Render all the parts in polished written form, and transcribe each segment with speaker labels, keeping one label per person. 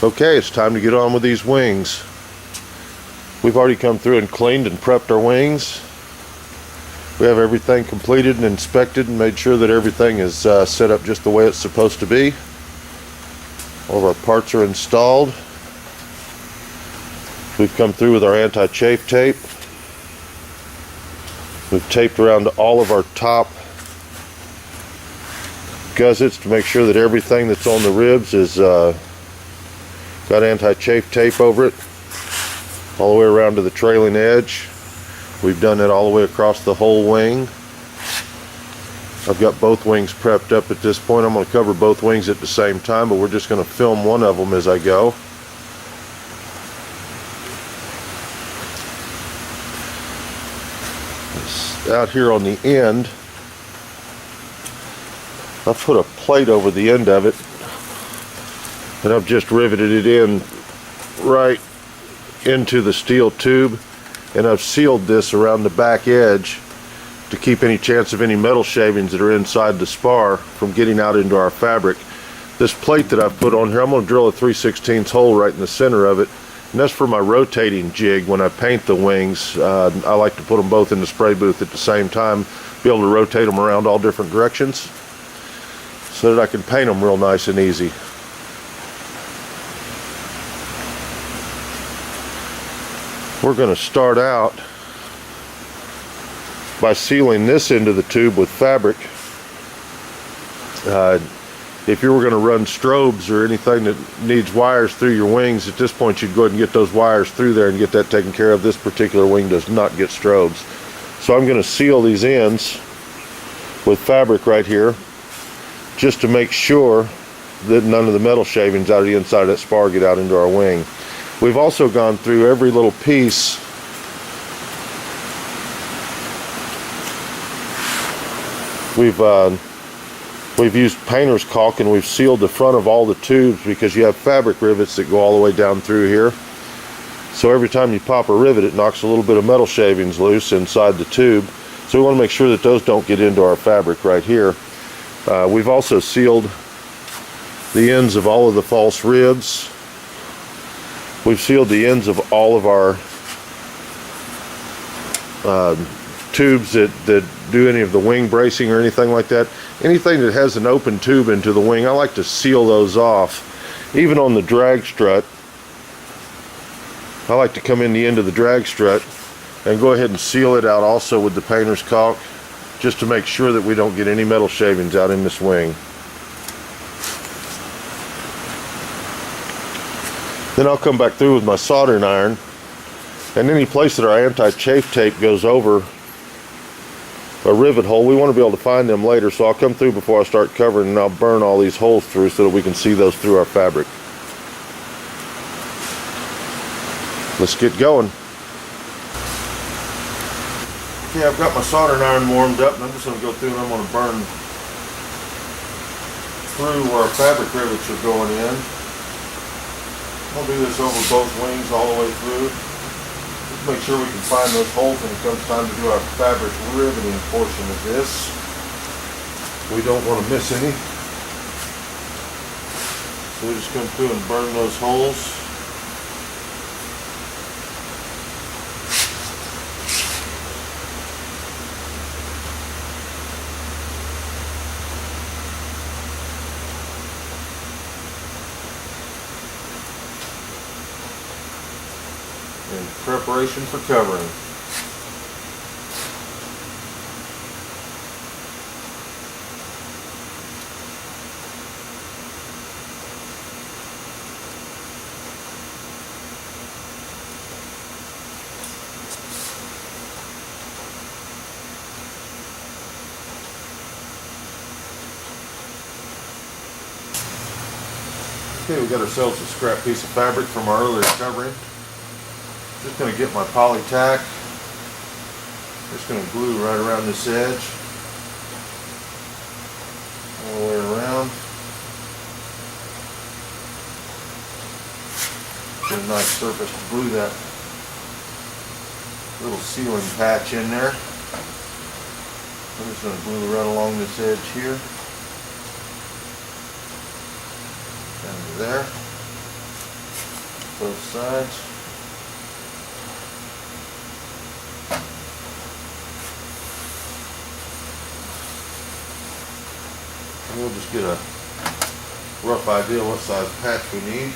Speaker 1: Okay, it's time to get on with these wings. We've already come through and cleaned and prepped our wings. We have everything completed and inspected and made sure that everything is set up just the way it's supposed to be. All of our parts are installed. We've come through with our anti-chafe tape. We've taped around all of our top gussets to make sure that everything that's on the ribs is got anti-chafe tape over it all the way around to the trailing edge. We've done it all the way across the whole wing. I've got both wings prepped up at this point. I'm going to cover both wings at the same time, but we're just going to film one of them as I go. Out here on the end, I've put a plate over the end of it, and I've just riveted it in right into the steel tube, and I've sealed this around the back edge to keep any chance of any metal shavings that are inside the spar from getting out into our fabric. This plate that I've put on here, I'm going to drill a 3/16 hole right in the center of it, and that's for my rotating jig. When I paint the wings, I like to put them both in the spray booth at the same time, be able to rotate them around all different directions so that I can paint them real nice and easy. We're going to start out by sealing this into the tube with fabric. If you were going to run strobes or anything that needs wires through your wings, at this point you'd go ahead and get those wires through there and get that taken care of. This particular wing does not get strobes. So I'm going to seal these ends with fabric right here just to make sure that none of the metal shavings out of the inside of that spar get out into our wing. We've also gone through every little piece We've used painter's caulk, and we've sealed the front of all the tubes because you have fabric rivets that go all the way down through here. So every time you pop a rivet, it knocks a little bit of metal shavings loose inside the tube. So we want to make sure that those don't get into our fabric right here. We've also sealed the ends of all of the false ribs. We've sealed the ends of all of our tubes that do any of the wing bracing or anything like that. Anything that has an open tube into the wing, I like to seal those off. Even on the drag strut, I like to come in the end of the drag strut and go ahead and seal it out also with the painter's caulk, just to make sure that we don't get any metal shavings out in this wing. Then I'll come back through with my soldering iron, and any place that our anti-chafe tape goes over a rivet hole, we want to be able to find them later, so I'll come through before I start covering, and I'll burn all these holes through so that we can see those through our fabric. Let's get going. Okay, I've got my soldering iron warmed up, and I'm just going to go through and I'm going to burn through where our fabric rivets are going in. I'll do this over both wings all the way through. Just make sure we can find those holes when it comes time to do our fabric riveting portion of this. We don't want to miss any. So we just come through and burn those holes. In preparation for covering. Okay, we got ourselves a scrap piece of fabric from our earlier covering. Just going to get my poly tack. Just going to glue right around this edge, all the way around. Get a nice surface to glue that little sealing patch in there. I'm just going to glue right along this edge here. Down to there. both sides. And we'll just get a rough idea what size patch we need.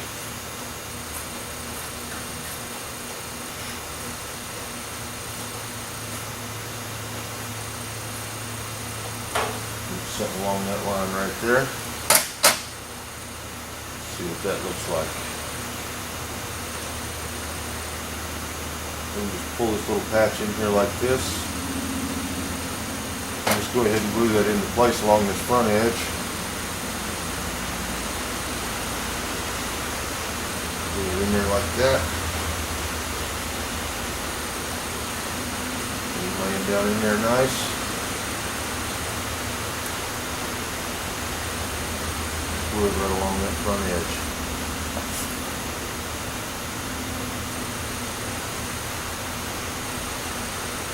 Speaker 1: Something along that line right there. See what that looks like. We'll just pull this little patch in here like this. And just go ahead and glue that into place along this front edge. Glue it in there like that. And laying down in there nice. Glue it right along that front edge.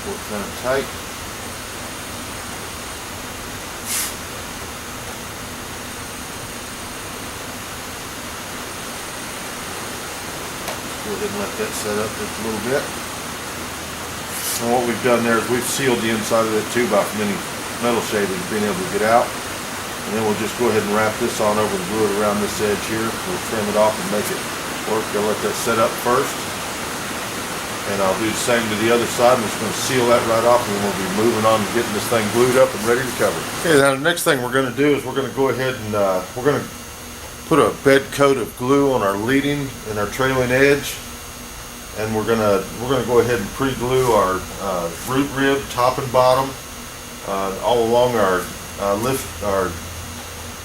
Speaker 1: Pull it kind of tight. Go ahead and let that set up just a little bit. And what we've done there is we've sealed the inside of that tube out from any metal shavings being able to get out. And then we'll just go ahead and wrap this on over and glue it around this edge here. We'll trim it off and make it work. I'll let that set up first. And I'll do the same to the other side. I'm just going to seal that right off, and then we'll be moving on to getting this thing glued up and ready to cover. Okay, now the next thing we're going to do is we're going to go ahead and we're going to put a bed coat of glue on our leading and our trailing edge. And we're going to go ahead and pre-glue our root rib, top and bottom, all along our our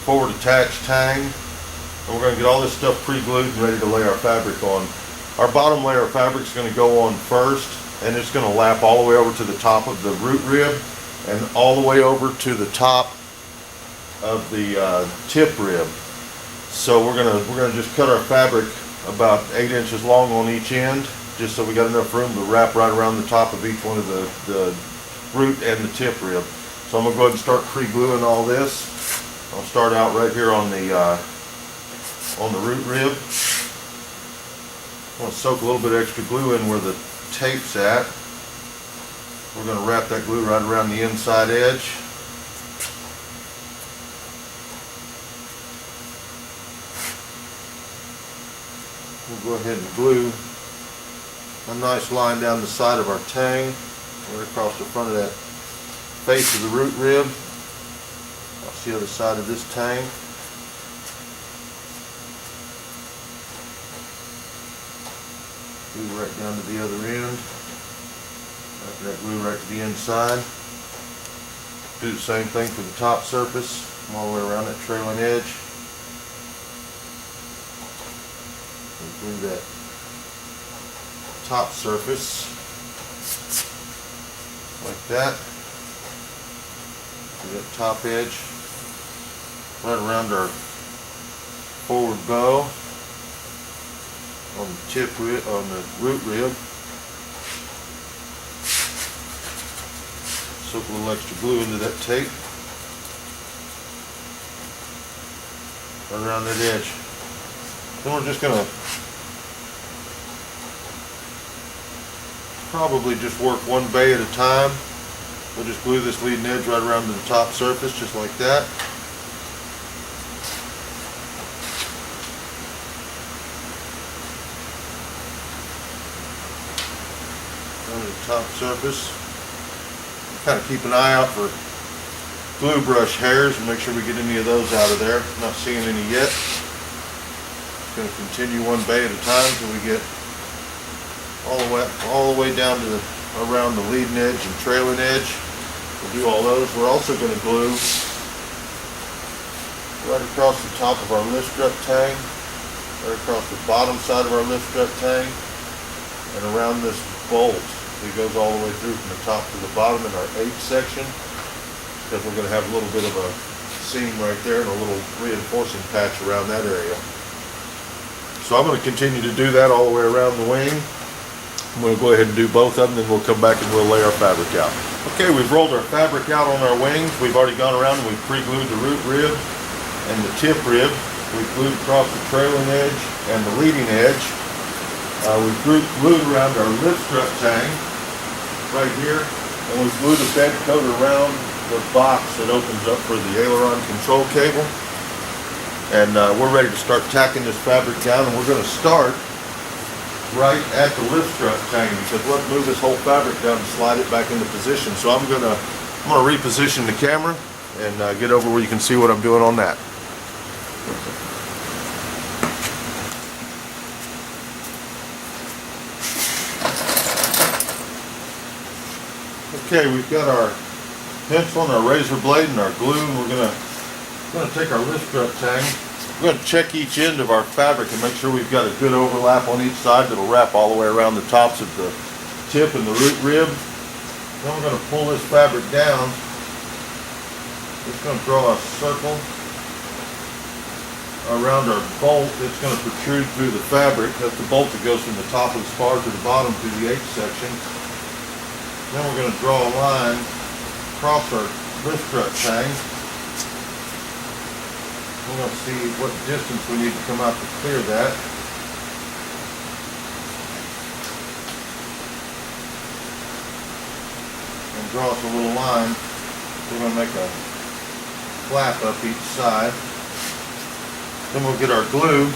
Speaker 1: forward attached tang, and we're going to get all this stuff pre-glued and ready to lay our fabric on. Our bottom layer of fabric is going to go on first, and it's going to lap all the way over to the top of the root rib and all the way over to the top of the tip rib. So we're going to just cut our fabric about 8 inches long on each end, just so we got enough room to wrap right around the top of each one of the root and the tip rib. So I'm going to go ahead and start pre-gluing all this. I'll start out right here on the root rib. I want to soak a little bit of extra glue in where the tape's at. We're going to wrap that glue right around the inside edge. We'll go ahead and glue a nice line down the side of our tang, right across the front of that face of the root rib. That's the other side of this tang. Glue right down to the other end. Wrap that glue right to the inside. Do the same thing for the top surface, all the way around that trailing edge. Glue that top surface like that. Do that top edge right around our forward bow on the tip rib, on the root rib. Soak a little extra glue into that tape right around that edge. Then we're just going to probably just work one bay at a time. We'll just glue this leading edge right around to the top surface, just like that. Down to the top surface. Kind of keep an eye out for glue brush hairs and make sure we get any of those out of there. Not seeing any yet. Just going to continue one bay at a time until we get all the way down to around the leading edge and trailing edge. We'll do all those. We're also going to glue right across the top of our lift strut tang, right across the bottom side of our lift strut tang, and around this bolt. It goes all the way through from the top to the bottom in our H section, because we're going to have a little bit of a seam right there and a little reinforcing patch around that area. So I'm going to continue to do that all the way around the wing. I'm going to go ahead and do both of them, then we'll come back and we'll lay our fabric out. Okay, we've rolled our fabric out on our wings. We've already gone around and we've pre-glued the root rib and the tip rib. We've glued across the trailing edge and the leading edge. We glued around our lift strut tang right here, and we glued a bed coat around the box that opens up for the aileron control cable. And we're ready to start tacking this fabric down, and we're going to start right at the lift strut tang because we'll move this whole fabric down and slide it back into position. So I'm gonna reposition the camera and get over where you can see what I'm doing on that. Okay, we've got our pencil and our razor blade and our glue, and we're gonna take our lift strut tang. We're going to check each end of our fabric and make sure we've got a good overlap on each side that'll wrap all the way around the tops of the tip and the root rib. Then we're going to pull this fabric down. It's going to draw a circle around our bolt. It's going to protrude through the fabric. That's the bolt that goes from the top of the spar to the bottom through the H section. Then we're going to draw a line across our lift strut tang. We're going to see what distance we need to come out to clear that. And draw us a little line. We're going to make a flap up each side. Then we'll get our glue.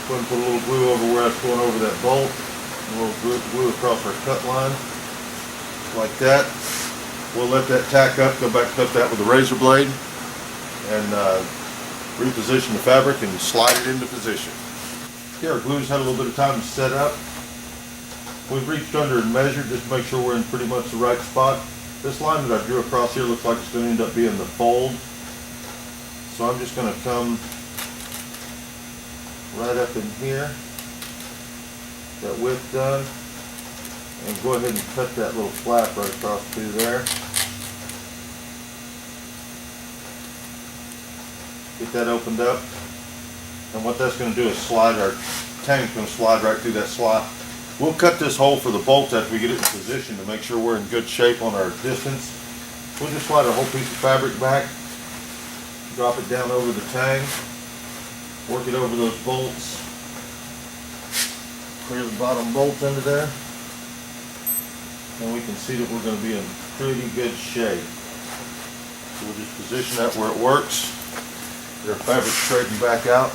Speaker 1: Go ahead and put a little glue over where it's going over that bolt. A little glue across our cut line. Like that. We'll let that tack up, go back and cut that with a razor blade, and reposition the fabric and slide it into position. Okay, our glue's had a little bit of time to set up. We've reached under and measured just to make sure we're in pretty much the right spot. This line that I drew across here looks like it's going to end up being the fold. So I'm just going to come right up in here, that width done. And go ahead and cut that little flap right across through there. Get that opened up. And what that's going to do is slide our tang's going to slide right through that slot. We'll cut this hole for the bolt after we get it in position to make sure we're in good shape on our distance. We'll just slide a whole piece of fabric back, drop it down over the tang, work it over those bolts, clear the bottom bolts under there. And we can see that we're going to be in pretty good shape. So we'll just position that where it works. Get our fabric straightened back out.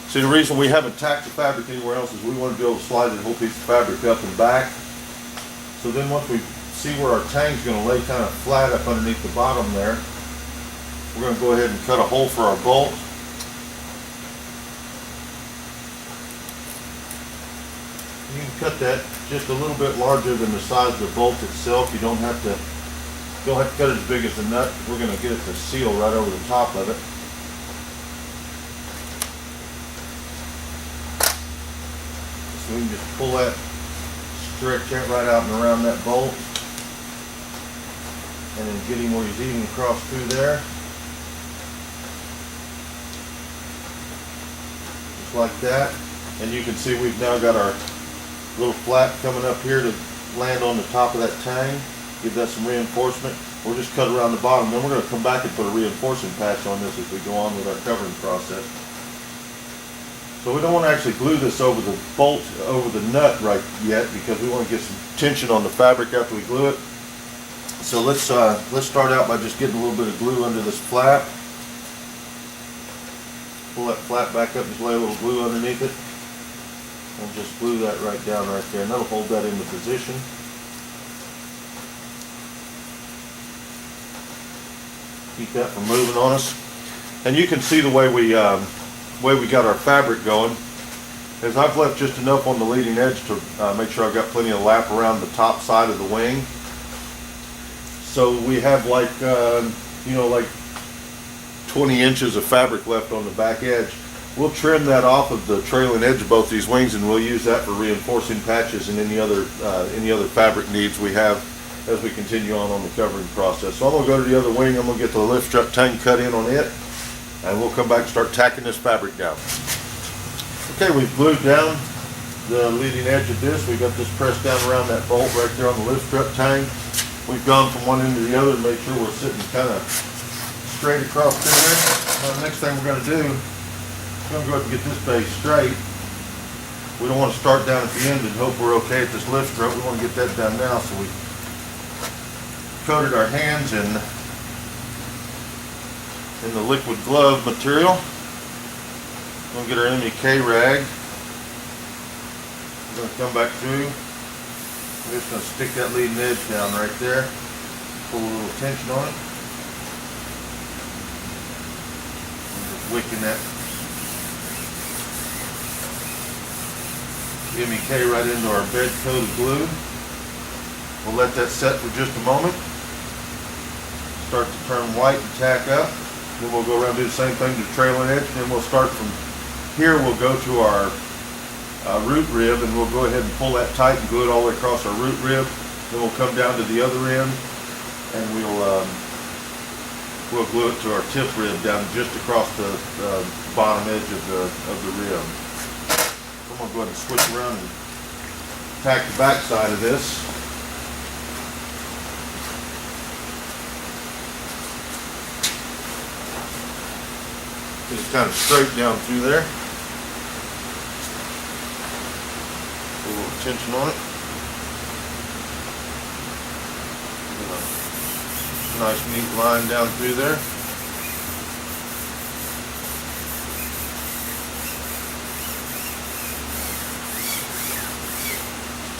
Speaker 1: See, the reason we haven't tacked the fabric anywhere else is we want to be able to slide the whole piece of fabric up and back. So then once we see where our tang's going to lay kind of flat up underneath the bottom there, we're going to go ahead and cut a hole for our bolt. You can cut that just a little bit larger than the size of the bolt itself. You don't have to cut it as big as the nut. We're going to get it to seal right over the top of it. So we can just pull that, stretch that right out and around that bolt. And then get him where he's even across through there. Just like that. And you can see we've now got our little flap coming up here to land on the top of that tang. Give that some reinforcement. We'll just cut around the bottom. Then we're going to come back and put a reinforcing patch on this as we go on with our covering process. So we don't want to actually glue this over the bolt, over the nut right yet, because we want to get some tension on the fabric after we glue it. So let's start out by just getting a little bit of glue under this flap. Pull that flap back up, just lay a little glue underneath it. And just glue that right down right there, and that'll hold that into position. Keep that from moving on us. And you can see the way we got our fabric going. Is I've left just enough on the leading edge to make sure I've got plenty of lap around the top side of the wing. So we have like, like 20 inches of fabric left on the back edge. We'll trim that off of the trailing edge of both these wings, and we'll use that for reinforcing patches and any other fabric needs we have as we continue on the covering process. So I'm going to go to the other wing. I'm going to get the lift strut tang cut in on it, and we'll come back and start tacking this fabric down. Okay, we've glued down the leading edge of this. We've got this pressed down around that bolt right there on the lift strut tang. we've gone from one end to the other to make sure we're sitting kind of straight across through there. Now, the next thing we're going to do, we're going to go ahead and get this base straight. We don't want to start down at the end and hope we're okay at this lift stroke. We want to get that done now, so we coated our hands in the liquid glove material. We're going to get our MEK rag. We're going to come back through. We're just going to stick that leading edge down right there. Pull a little tension on it. And just wicking that MEK right into our bed coat of glue. We'll let that set for just a moment. Start to turn white and tack up. Then we'll go around and do the same thing to the trailing edge. And then we'll start from here. We'll go to our root rib, and we'll go ahead and pull that tight and glue it all the way across our root rib. Then we'll come down to the other end, and we'll glue it to our tip rib down just across the bottom edge of the rib. I'm going to go ahead and switch around and tack the back side of this. Just kind of straight down through there. Put a little tension on it. Nice neat line down through there.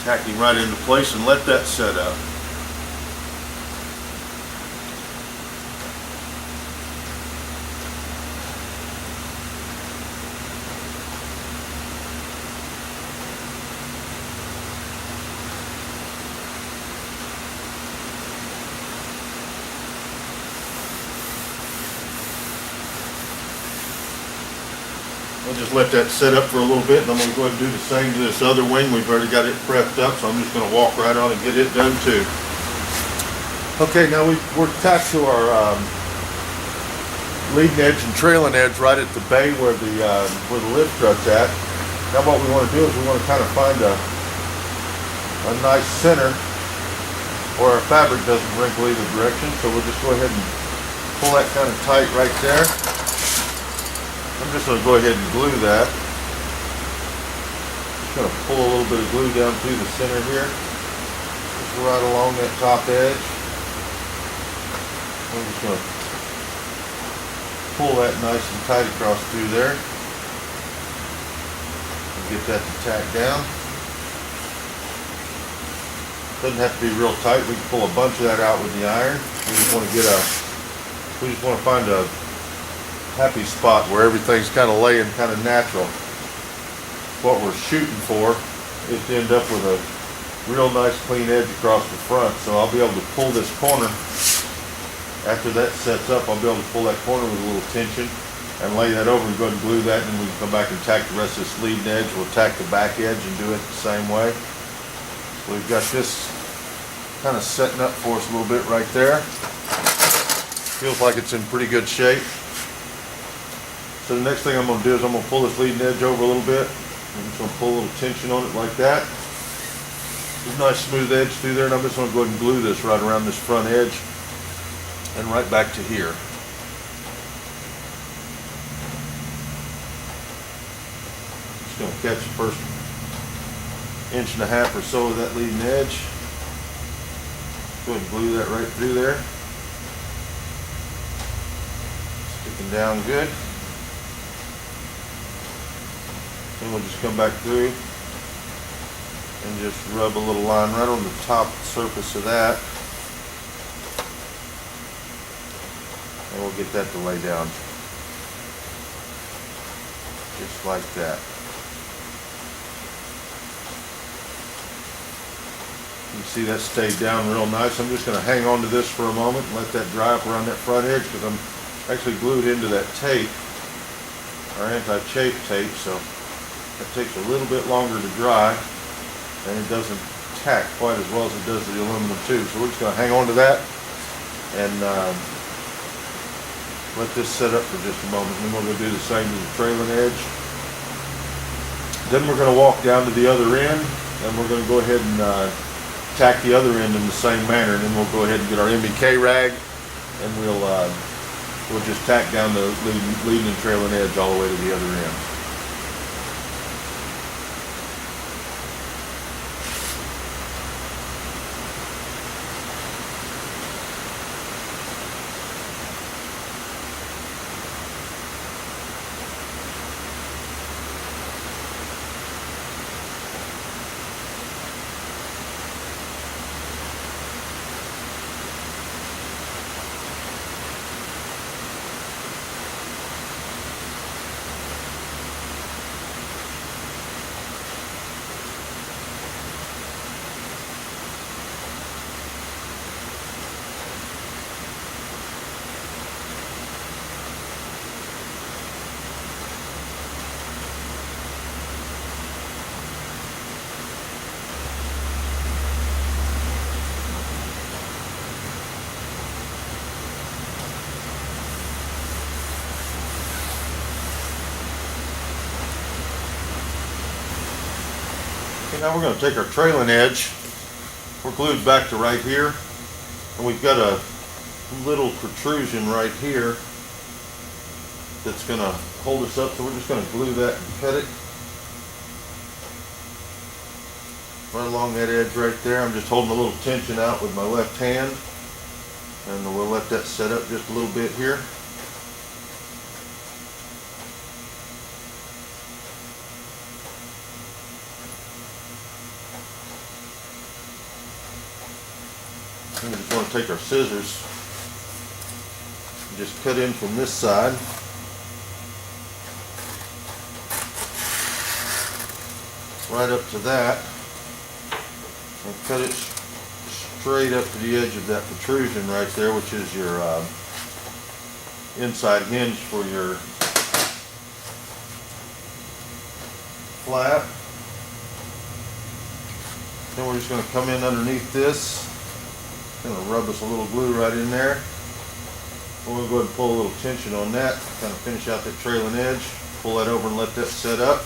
Speaker 1: Tacking right into place and let that set up. I'll just let that set up for a little bit, and I'm going to go ahead and do the same to this other wing. We've already got it prepped up, so I'm just going to walk right on and get it done too. Okay, now we're tacked to our leading edge and trailing edge right at the bay where the lift strut's at. Now what we want to do is we want to kind of find a nice center where our fabric doesn't wrinkle either direction. So we'll just go ahead and pull that kind of tight right there. I'm just going to go ahead and glue that. Just going to pull a little bit of glue down through the center here. Just right along that top edge. I'm just going to pull that nice and tight across through there. And get that to tack down. Doesn't have to be real tight. We can pull a bunch of that out with the iron. We just want to find a happy spot where everything's kind of laying kind of natural. What we're shooting for is to end up with a real nice clean edge across the front. So I'll be able to pull this corner. After that sets up, I'll be able to pull that corner with a little tension and lay that over and go ahead and glue that, and then we can come back and tack the rest of this leading edge. We'll tack the back edge and do it the same way. So we've got this kind of setting up for us a little bit right there. Feels like it's in pretty good shape. So the next thing I'm going to do is I'm going to pull this leading edge over a little bit. I'm just going to pull a little tension on it like that. There's a nice smooth edge through there, and I'm just going to go ahead and glue this right around this front edge and right back to here. Just going to catch the first 1.5 inches or so of that leading edge. Go ahead and glue that right through there. Sticking down good. Then we'll just come back through and just rub a little line right on the top surface of that. And we'll get that to lay down. Just like that. You can see that stayed down real nice. I'm just going to hang on to this for a moment and let that dry up around that front edge, because I'm actually glued into that tape, our anti-chafe tape, so it takes a little bit longer to dry, and it doesn't tack quite as well as it does the aluminum tube. So we're just going to hang on to that and let this set up for just a moment. Then we're going to do the same to the trailing edge. Then we're going to walk down to the other end, and we're going to go ahead and tack the other end in the same manner, and then we'll go ahead and get our MBK rag, and we'll just tack down the leading and trailing edge all the way to the other end. Now we're going to take our trailing edge. We're glued back to right here, and we've got a little protrusion right here that's going to hold us up, so we're just going to glue that and cut it right along that edge right there. I'm just holding a little tension out with my left hand, and we'll let that set up just a little bit here. We just want to take our scissors and just cut in from this side. Right up to that, and cut it straight up to the edge of that protrusion right there, which is your inside hinge for your flap. Then we're just going to come in underneath this. Going to rub us a little glue right in there. We'll go ahead and pull a little tension on that, kind of finish out that trailing edge, pull that over and let that set up.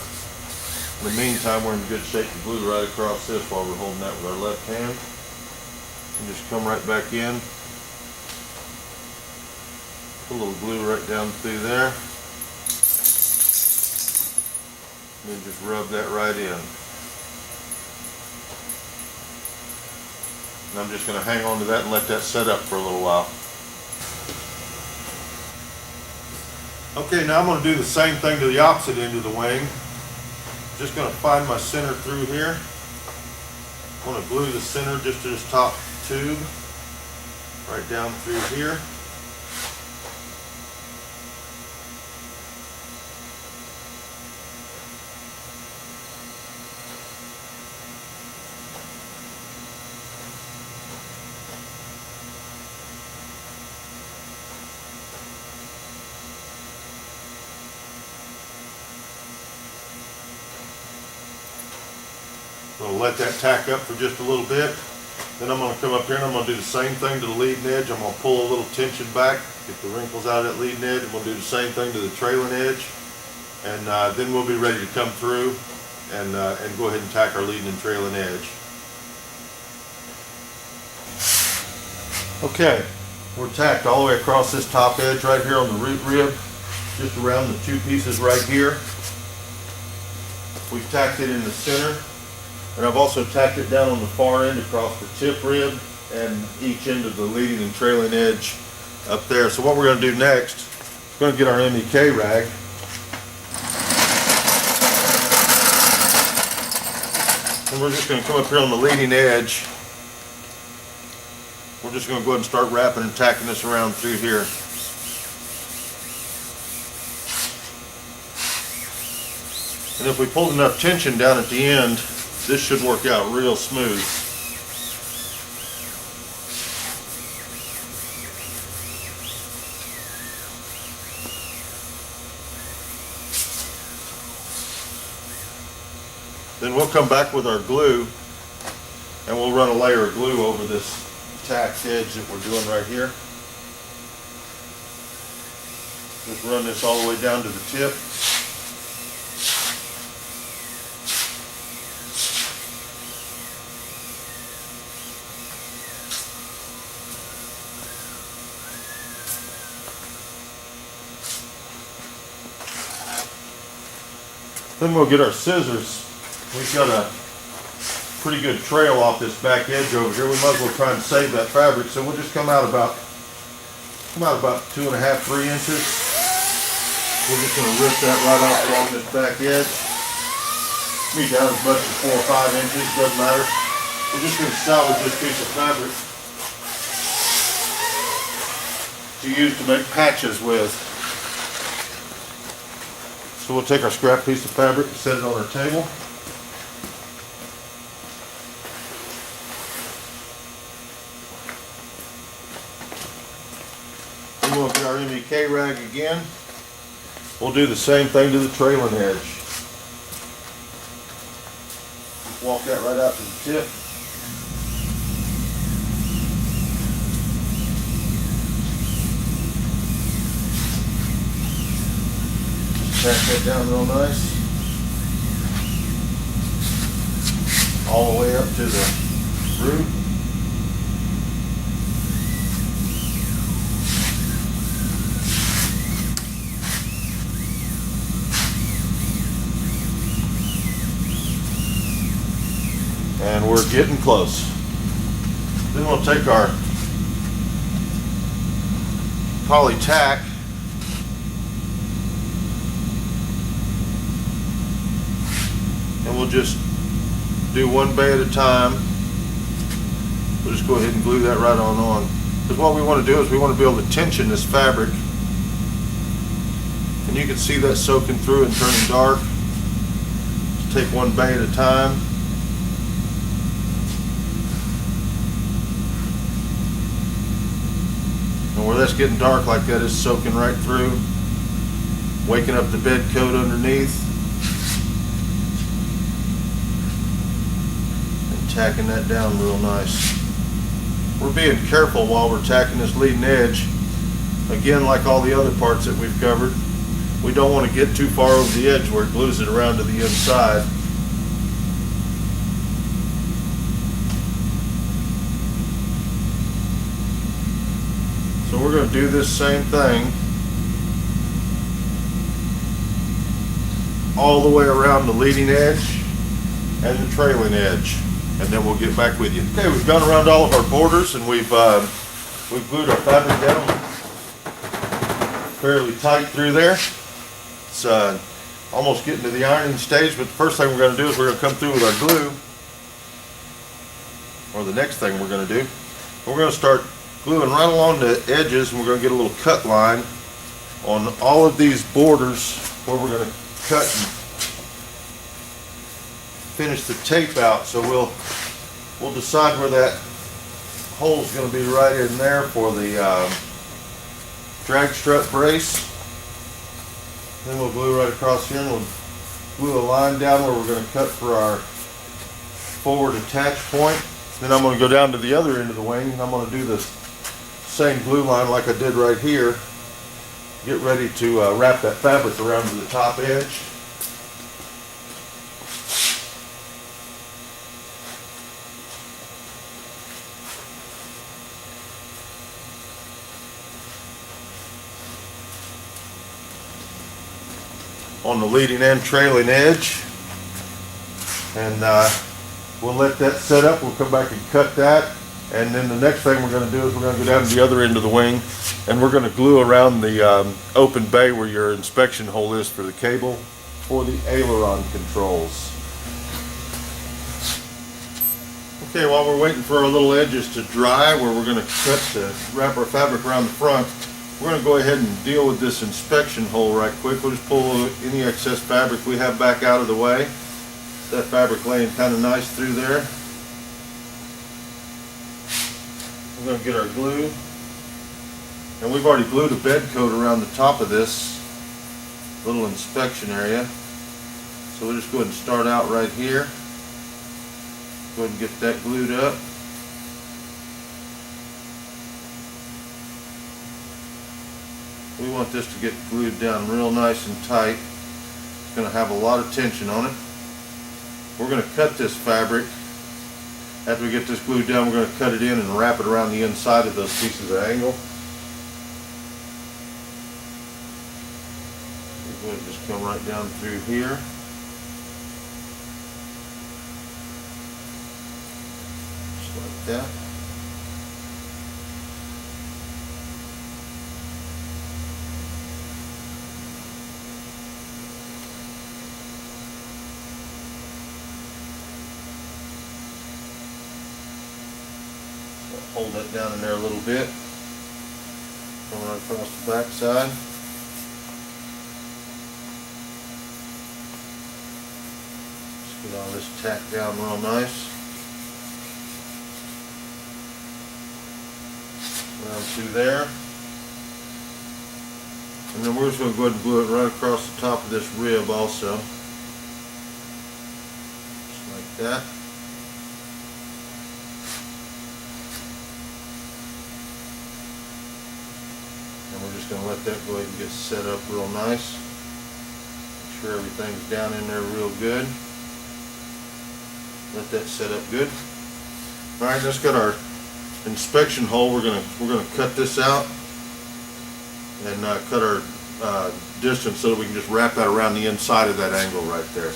Speaker 1: In the meantime, we're in good shape to glue right across this while we're holding that with our left hand. And just come right back in. Put a little glue right down through there. And then just rub that right in. And I'm just going to hang on to that and let that set up for a little while. Okay, now I'm going to do the same thing to the opposite end of the wing. Just going to find my center through here. I'm going to glue the center just to this top tube, right down through here. I'm going to let that tack up for just a little bit. Then I'm going to come up here and I'm going to do the same thing to the leading edge. I'm going to pull a little tension back, get the wrinkles out of that leading edge. I'm going to do the same thing to the trailing edge. And then we'll be ready to come through and go ahead and tack our leading and trailing edge. Okay, we're tacked all the way across this top edge right here on the root rib, just around the two pieces right here. We've tacked it in the center. And I've also tacked it down on the far end across the tip rib and each end of the leading and trailing edge up there. So what we're going to do next, we're going to get our MEK rag. And we're just going to come up here on the leading edge. We're just going to go ahead and start wrapping and tacking this around through here. And if we pulled enough tension down at the end, this should work out real smooth. Then we'll come back with our glue and we'll run a layer of glue over this tacked edge that we're doing right here. Just run this all the way down to the tip. Then we'll get our scissors. We've got a pretty good trail off this back edge over here. We might as well try and save that fabric. So we'll just come out about 2.5, 3 inches. We're just going to rip that right off along this back edge. Be down as much as 4 or 5 inches, doesn't matter. We're just going to salvage this piece of fabric to use to make patches with. So we'll take our scrap piece of fabric and set it on our table. Then we'll get our MEK rag again. We'll do the same thing to the trailing edge. Walk that right out to the tip. Tack that down real nice. All the way up to the root. And we're getting close. Then we'll take our poly tack and we'll just do one bay at a time. We'll just go ahead and glue that right on. Because what we want to do is we want to be able to tension this fabric. And you can see that soaking through and turning dark. Just take one bay at a time. And where that's getting dark like that is soaking right through, waking up the bed coat underneath. Tacking that down real nice. We're being careful while we're tacking this leading edge. Again, like all the other parts that we've covered, we don't want to get too far over the edge where it glues it around to the inside. So we're going to do this same thing all the way around the leading edge and the trailing edge. And then we'll get back with you. Okay, we've gone around all of our borders and we've glued our fabric down fairly tight through there. It's almost getting to the ironing stage, but the first thing we're going to do is we're going to come through with our glue. Or the next thing we're going to do, we're going to start gluing right along the edges, and we're going to get a little cut line on all of these borders where we're going to cut and finish the tape out. So we'll decide where that hole is going to be right in there for the drag strut brace. Then we'll glue right across here, and we'll glue a line down where we're going to cut for our forward attach point. Then I'm going to go down to the other end of the wing, and I'm going to do the same glue line like I did right here. Get ready to wrap that fabric around to the top edge. On the leading and trailing edge, and we'll let that set up. We'll come back and cut that, and then the next thing we're going to do is we're going to go down to the other end of the wing, and we're going to glue around the open bay where your inspection hole is for the cable for the aileron controls. Okay, while we're waiting for our little edges to dry where we're going to cut to wrap our fabric around the front, we're going to go ahead and deal with this inspection hole right quick. We'll just pull any excess fabric we have back out of the way. That fabric laying kind of nice through there. We're going to get our glue. And we've already glued a bed coat around the top of this little inspection area. So we'll just go ahead and start out right here. Go ahead and get that glued up. We want this to get glued down real nice and tight. It's going to have a lot of tension on it. We're going to cut this fabric. After we get this glued down, we're going to cut it in and wrap it around the inside of those pieces of angle. We're going to just come right down through here. like that. Hold that down in there a little bit. Come right across the back side. Just get all this tacked down real nice. Around through there. And then we're just going to go ahead and glue it right across the top of this rib also. Just like that. And we're just going to let that go ahead and get set up real nice. Make sure everything's down in there real good. Let that set up good. Alright, let's get our inspection hole. We're gonna cut this out and cut our distance so that we can just wrap that around the inside of that angle right there.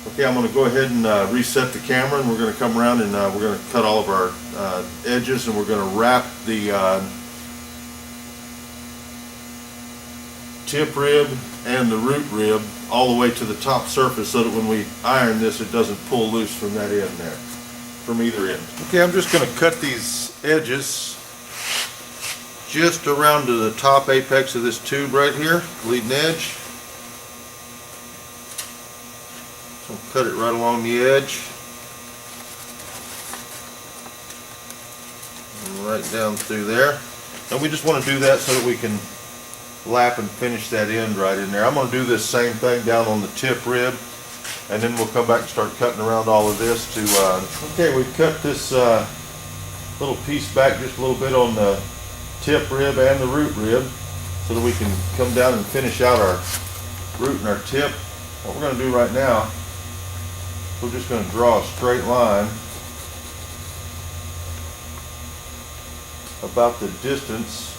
Speaker 1: Okay, I'm going to go ahead and reset the camera, and we're going to come around and we're going to cut all of our edges, and we're going to wrap the tip rib and the root rib all the way to the top surface so that when we iron this, it doesn't pull loose from that end there, from either end. Okay, I'm just going to cut these edges just around to the top apex of this tube right here, leading edge. So cut it right along the edge. And right down through there. And we just want to do that so that we can lap and finish that end right in there. I'm going to do this same thing down on the tip rib, and then we'll come back and start cutting around all of this to, okay, we've cut this little piece back just a little bit on the tip rib and the root rib so that we can come down and finish out our root and our tip. What we're going to do right now, we're just going to draw a straight line about the distance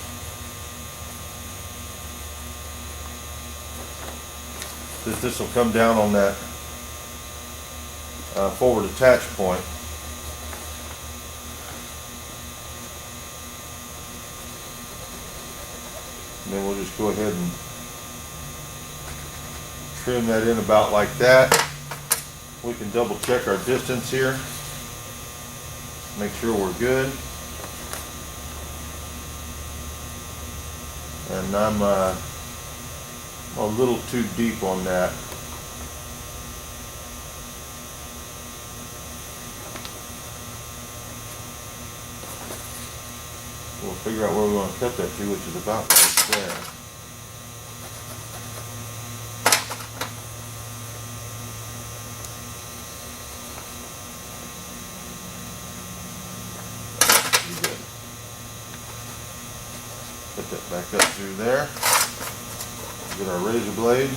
Speaker 1: that this will come down on that forward attach point. And then we'll just go ahead and trim that in about like that. We can double check our distance here, make sure we're good. And I'm a little too deep on that. We'll figure out where we want to cut that to, which is about right there. Good. Put that back up through there. Get our razor blade.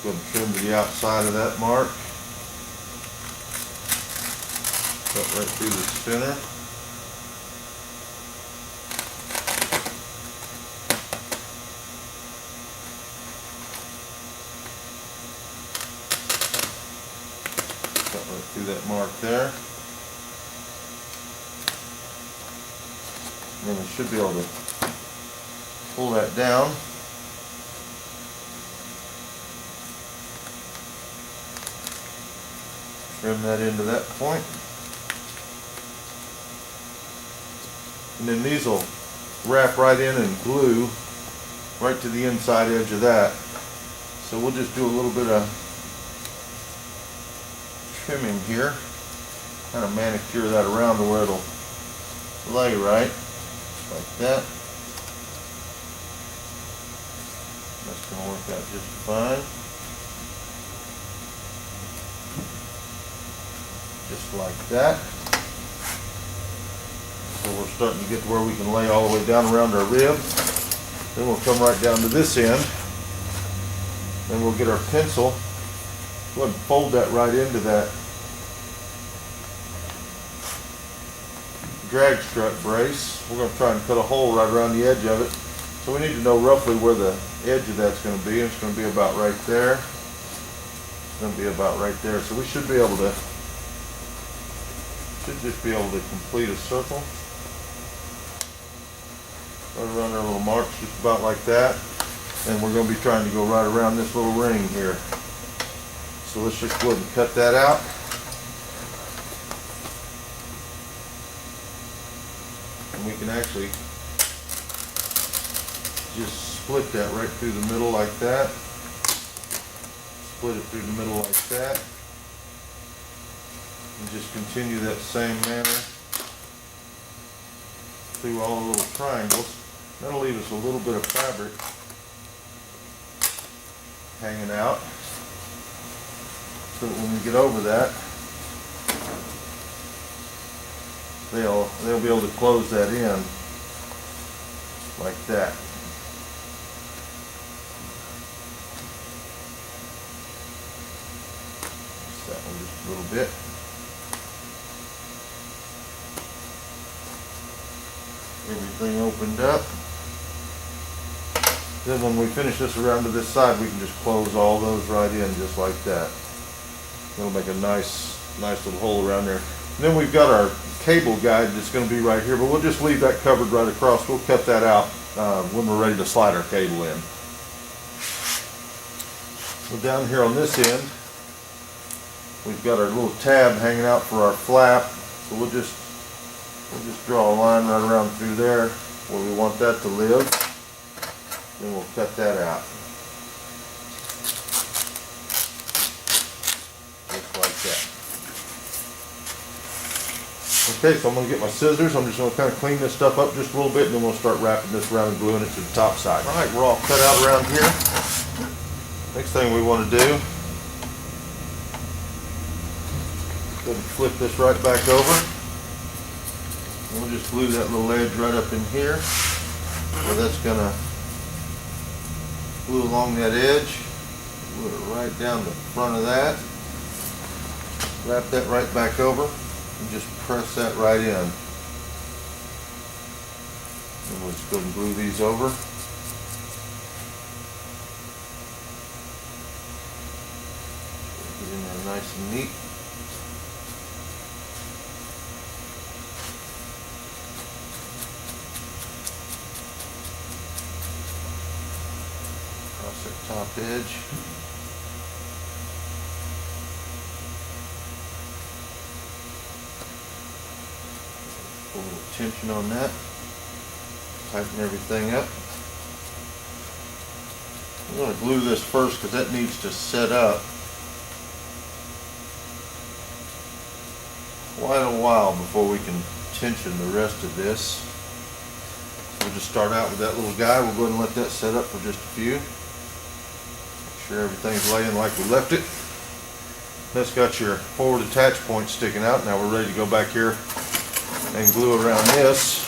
Speaker 1: Go and trim to the outside of that mark. Cut right through the center. Cut right through that mark there. And then we should be able to pull that down. Trim that into that point. And then these will wrap right in and glue right to the inside edge of that. So we'll just do a little bit of trimming here. Kind of manicure that around to where it'll lay right. Like that. That's going to work out just fine. Just like that. So we're starting to get to where we can lay all the way down around our rib. Then we'll come right down to this end. Then we'll get our pencil. Go ahead and fold that right into that drag strut brace. We're going to try and cut a hole right around the edge of it. So we need to know roughly where the edge of that's going to be. It's going to be about right there. It's going to be about right there. So we should be able to Should just be able to complete a circle. Right around our little marks, just about like that. And we're going to be trying to go right around this little ring here. So let's just go ahead and cut that out. And we can actually just split that right through the middle like that. Split it through the middle like that. And just continue that same manner through all the little triangles. That'll leave us a little bit of fabric hanging out, so that when we get over that, they'll be able to close that in like that. Just that one just a little bit. Everything opened up. Then when we finish this around to this side, we can just close all those right in just like that. It'll make a nice little hole around there. And then we've got our cable guide that's going to be right here, but we'll just leave that covered right across. We'll cut that out when we're ready to slide our cable in. So down here on this end, we've got our little tab hanging out for our flap. So we'll just draw a line right around through there where we want that to live. Then we'll cut that out. Just like that. Okay, so I'm going to get my scissors. I'm just going to kind of clean this stuff up just a little bit, and then we'll start wrapping this around and gluing it to the top side. All right, we're all cut out around here. Next thing we want to do, go ahead and flip this right back over. And we'll just glue that little edge right up in here. So that's going to glue along that edge. Glue it right down the front of that. Wrap that right back over and just press that right in. And we'll just go ahead and glue these over. Get in there nice and neat. Across that top edge. Pull a little tension on that. Tighten everything up. I'm going to glue this first because that needs to set up quite a while before we can tension the rest of this. So we'll just start out with that little guy. We'll go ahead and let that set up for just a few. Make sure everything's laying like we left it. That's got your forward attach point sticking out. Now we're ready to go back here and glue around this.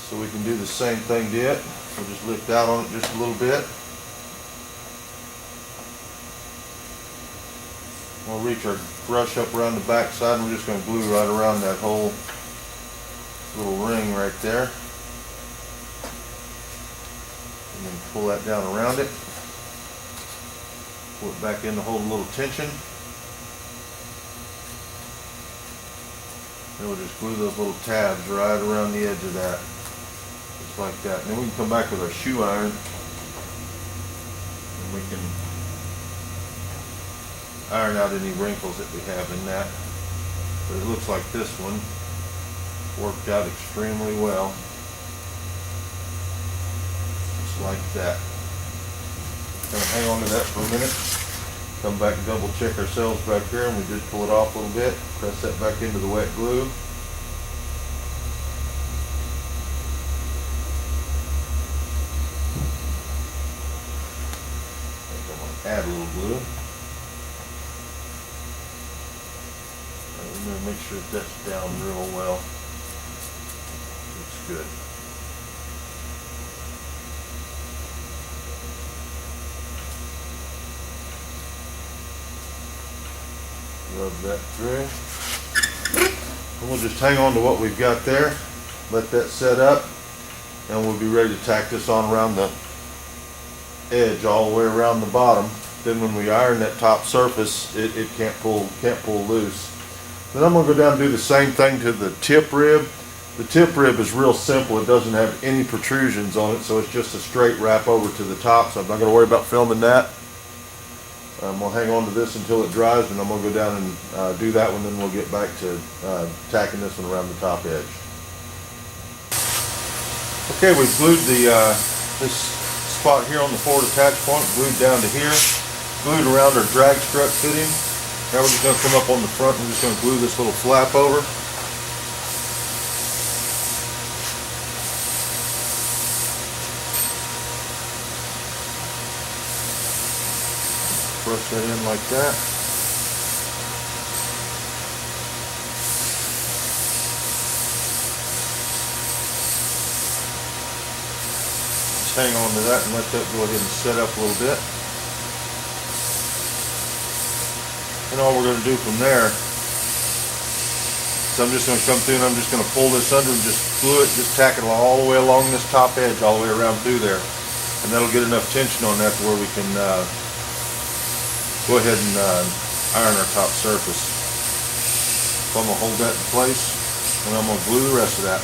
Speaker 1: So we can do the same thing to it. We'll just lift out on it just a little bit. We'll reach our brush up around the back side and we're just going to glue right around that whole little ring right there. And then pull that down around it. Pull it back in to hold a little tension. And we'll just glue those little tabs right around the edge of that. Just like that. And then we can come back with our shoe iron and we can iron out any wrinkles that we have in that. But it looks like this one worked out extremely well. Just like that. Kind of hang on to that for a minute. Come back and double check ourselves back here, and we just pull it off a little bit. Press that back into the wet glue. I'm going to add a little glue. I'm going to make sure that's down real well. Looks good. Rub that through. And we'll just hang on to what we've got there. Let that set up. And we'll be ready to tack this on around the edge all the way around the bottom. Then when we iron that top surface, it can't pull loose. Then I'm going to go down and do the same thing to the tip rib. The tip rib is real simple. It doesn't have any protrusions on it, so it's just a straight wrap over to the top, so I'm not going to worry about filming that. I'm going to hang on to this until it dries, and I'm going to go down and do that one, then we'll get back to tacking this one around the top edge. Okay, we've glued this spot here on the forward attach point, glued down to here, glued around our drag strut fitting. Now we're just going to come up on the front and we're just going to glue this little flap over. Brush that in like that. Just hang on to that and let that go ahead and set up a little bit. And all we're going to do from there is I'm just going to come through and I'm just going to pull this under and just glue it, just tack it all the way along this top edge, all the way around through there. And that'll get enough tension on that to where we can go ahead and iron our top surface. So I'm going to hold that in place and I'm going to glue the rest of that.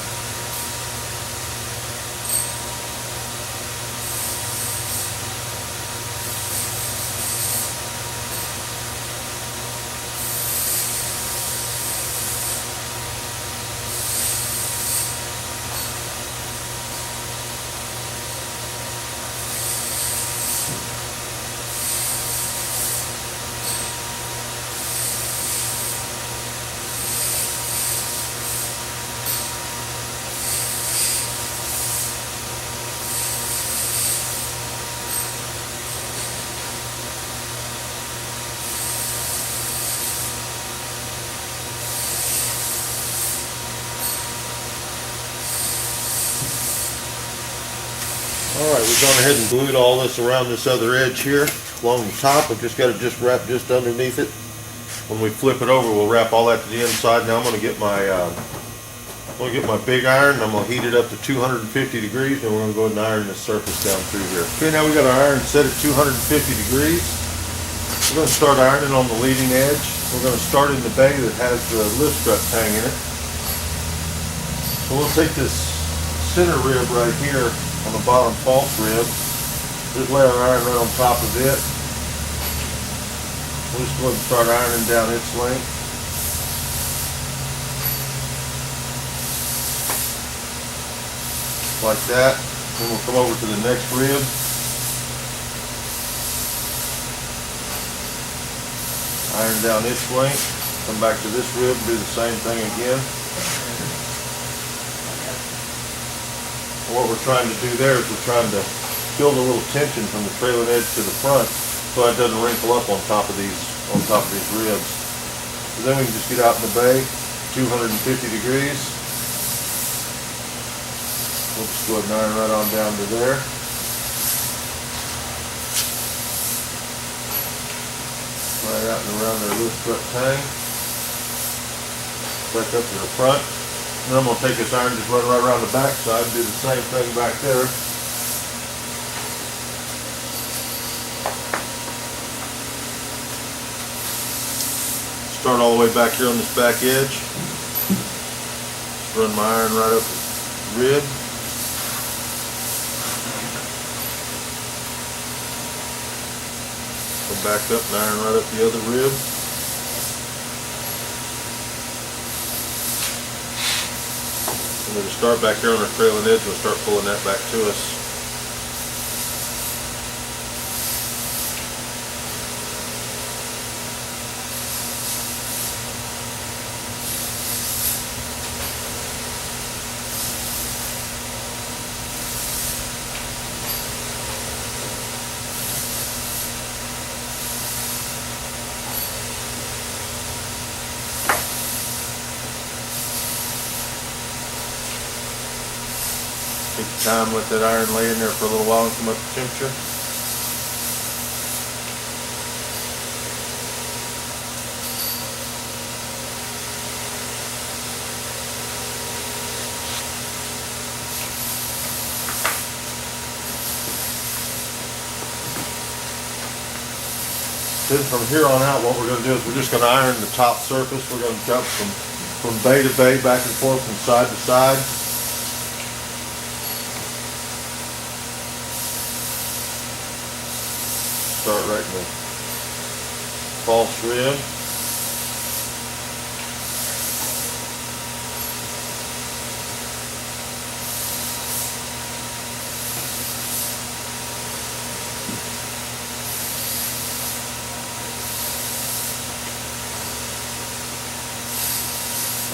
Speaker 1: Alright, we've gone ahead and glued all this around this other edge here along the top. We've just got to just wrap just underneath it. When we flip it over, we'll wrap all that to the inside. Now I'm going to get my big iron and I'm going to heat it up to 250 degrees and we're going to go ahead and iron this surface down through here. Okay, now we've got our iron set at 250 degrees. We're going to start ironing on the leading edge. We're going to start in the bay that has the lift strut tang in it. So we'll take this center rib right here on the bottom false rib, just lay our iron right on top of it. We'll just go ahead and start ironing down its length. Like that. Then we'll come over to the next rib. Iron down its length. Come back to this rib and do the same thing again. What we're trying to do there is we're trying to build a little tension from the trailing edge to the front so it doesn't wrinkle up on top of these ribs. So then we can just get out in the bay, 250 degrees. We'll just go ahead and iron right on down to there. Right out and around their lift strut tang. Back up to the front. And then I'm going to take this iron and just run right around the back side and do the same thing back there. Start all the way back here on this back edge. Just run my iron right up the rib. Go back up and iron right up the other rib. We'll just start back here on our trailing edge and we'll start pulling that back to us. Take your time, let that iron lay in there for a little while and come up to temperature. Then from here on out, what we're going to do is we're just going to iron the top surface. We're going to jump from bay to bay, back and forth, from side to side. Start right in the false rib.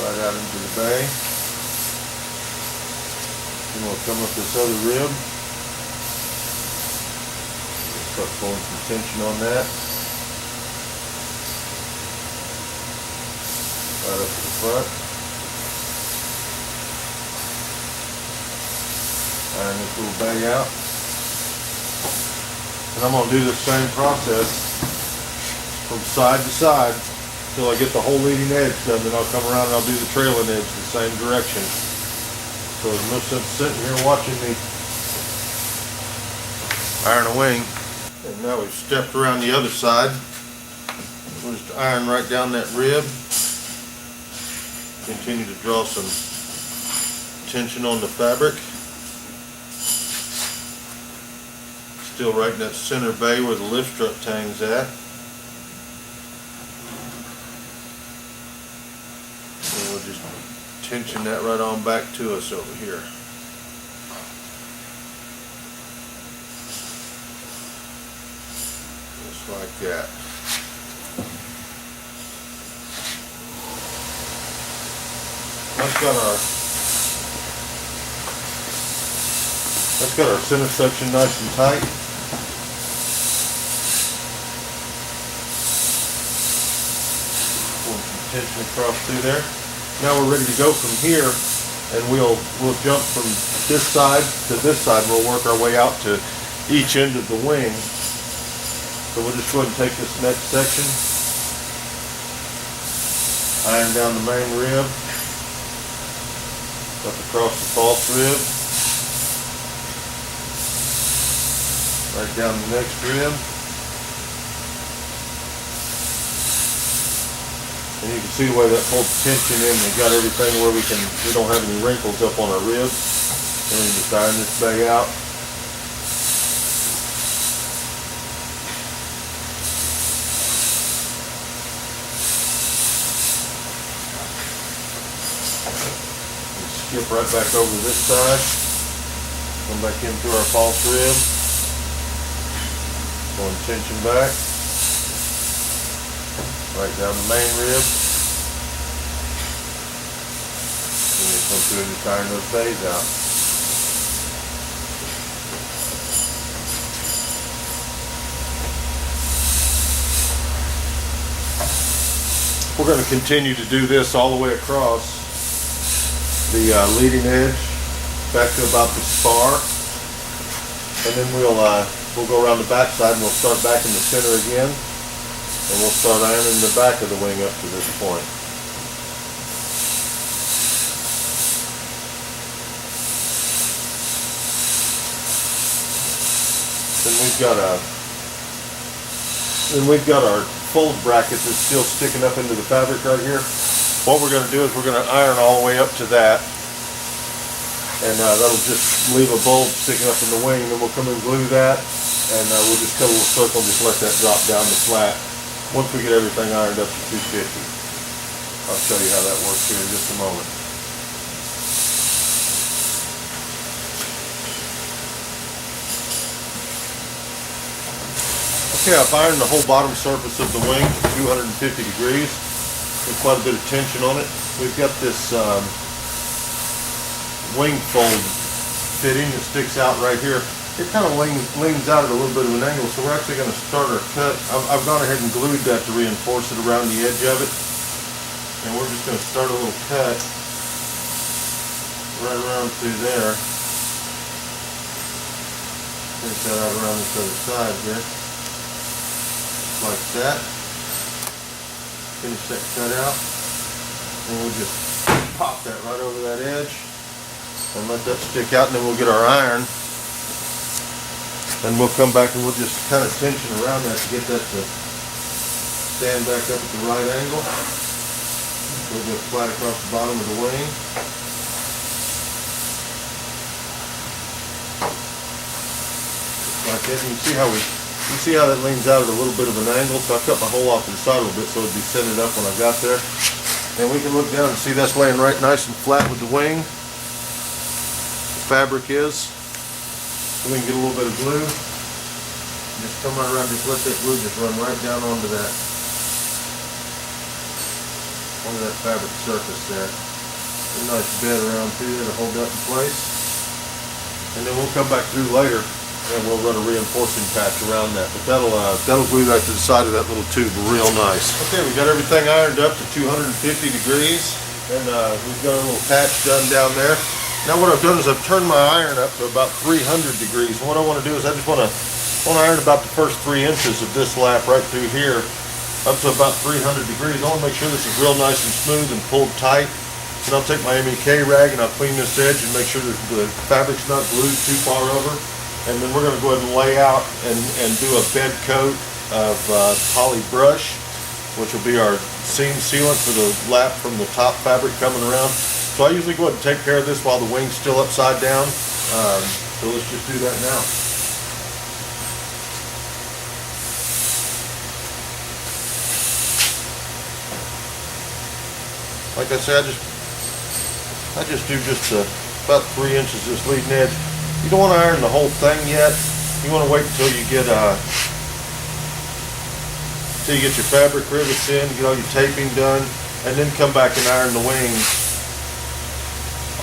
Speaker 1: Right out into the bay. Then we'll come up this other rib. Start pulling some tension on that. Right up to the front. Iron this little bay out. And I'm going to do the same process from side to side until I get the whole leading edge done. Then I'll come around and I'll do the trailing edge the same direction. So there's no sense sitting here watching me iron a wing. And now we've stepped around the other side. We'll just iron right down that rib. Continue to draw some tension on the fabric. Still right in that center bay where the lift strut tang's at. And we'll just tension that right on back to us over here. Just like that. That's got our center section nice and tight. Pull some tension across through there. Now we're ready to go from here, and we'll jump from this side to this side. We'll work our way out to each end of the wing. So we'll just go ahead and take this next section, iron down the main rib, up across the false rib, right down the next rib. And you can see the way that holds tension in. We got everything where we don't have any wrinkles up on our ribs. And we can just iron this bay out. Skip right back over this side. Come back into our false rib. Pulling tension back. Right down the main rib. And then come through and just iron those bays out. We're going to continue to do this all the way across the leading edge back to about the spar, and then we'll go around the back side and we'll start back in the center again, and we'll start ironing the back of the wing up to this point. Then we've got our fold bracket that's still sticking up into the fabric right here. What we're going to do is we're going to iron all the way up to that, and that'll just leave a bulge sticking up in the wing. Then we'll come and glue that, and we'll just cut a little circle and just let that drop down the flat once we get everything ironed up to 250. I'll show you how that works here in just a moment. Okay, I've ironed the whole bottom surface of the wing to 250 degrees. With quite a bit of tension on it. We've got this wing fold fitting that sticks out right here. It kind of leans out at a little bit of an angle, so we're actually going to start our cut. I've gone ahead and glued that to reinforce it around the edge of it. And we're just going to start a little cut right around through there. Finish that out around this other side here. Just like that. Finish that cut out, and we'll just pop that right over that edge and let that stick out, and then we'll get our iron, and we'll come back and we'll just kind of tension around that to get that to stand back up at the right angle. A little bit flat across the bottom of the wing. Like that. And you see how that leans out at a little bit of an angle. So I cut my hole off to the side a little bit so it'd be centered up when I got there. And we can look down and see that's laying right nice and flat with the wing. The fabric is. So we can get a little bit of glue. Just come right around, just let that glue just run right down onto that fabric surface there. A nice bed around through there to hold that in place. And then we'll come back through later and we'll run a reinforcing patch around that. But that'll glue that to the side of that little tube real nice. Okay, we got everything ironed up to 250 degrees, and we've got a little patch done down there. Now what I've done is I've turned my iron up to about 300 degrees. And what I want to do is I just want to iron about the first 3 inches of this lap right through here up to about 300 degrees. I want to make sure this is real nice and smooth and pulled tight. And I'll take my MEK rag and I'll clean this edge and make sure that the fabric's not glued too far over. And then we're going to go ahead and lay out and do a bed coat of poly brush, which will be our seam sealant for the lap from the top fabric coming around. So I usually go ahead and take care of this while the wing's still upside down. So let's just do that now. Like I said, I just do about 3 inches of this leading edge. You don't want to iron the whole thing yet. You want to wait until you get your fabric rivets in, get all your taping done, and then come back and iron the wing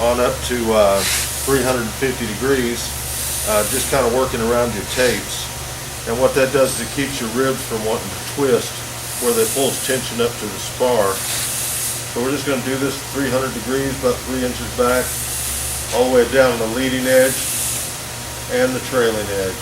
Speaker 1: on up to 350 degrees, just kind of working around your tapes. And what that does is it keeps your ribs from wanting to twist where they pulls tension up to the spar. So we're just going to do this 300 degrees, about 3 inches back, all the way down the leading edge and the trailing edge.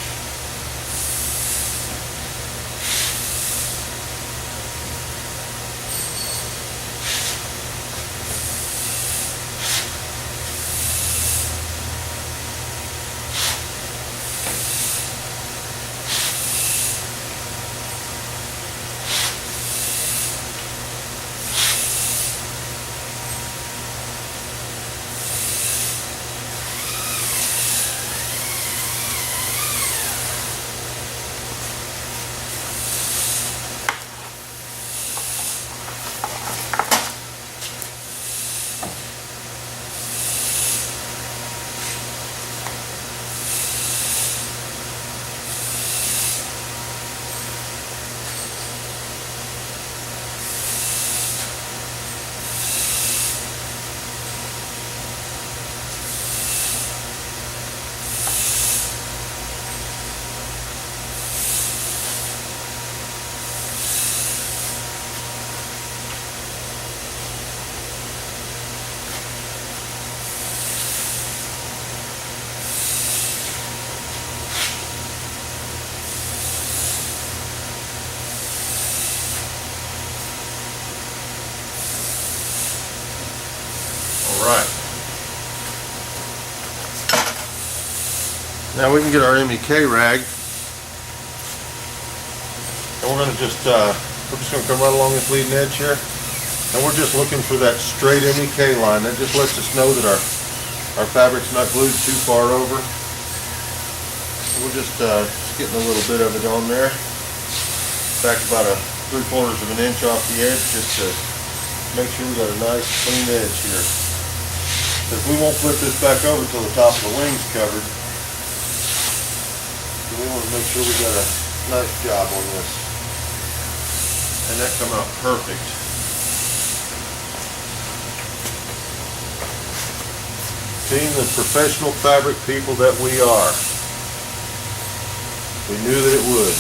Speaker 1: Right. Now we can get our MEK rag, and we're just going to come right along this leading edge here, and we're just looking for that straight MEK line. That just lets us know that our fabric's not glued too far over. So we're just getting a little bit of it on there, back about a 3/4 of an inch off the edge, just to make sure we got a nice clean edge here. Because we won't flip this back over until the top of the wing's covered. So we want to make sure we got a nice job on this. And that come out perfect. Being the professional fabric people that we are, we knew that it would.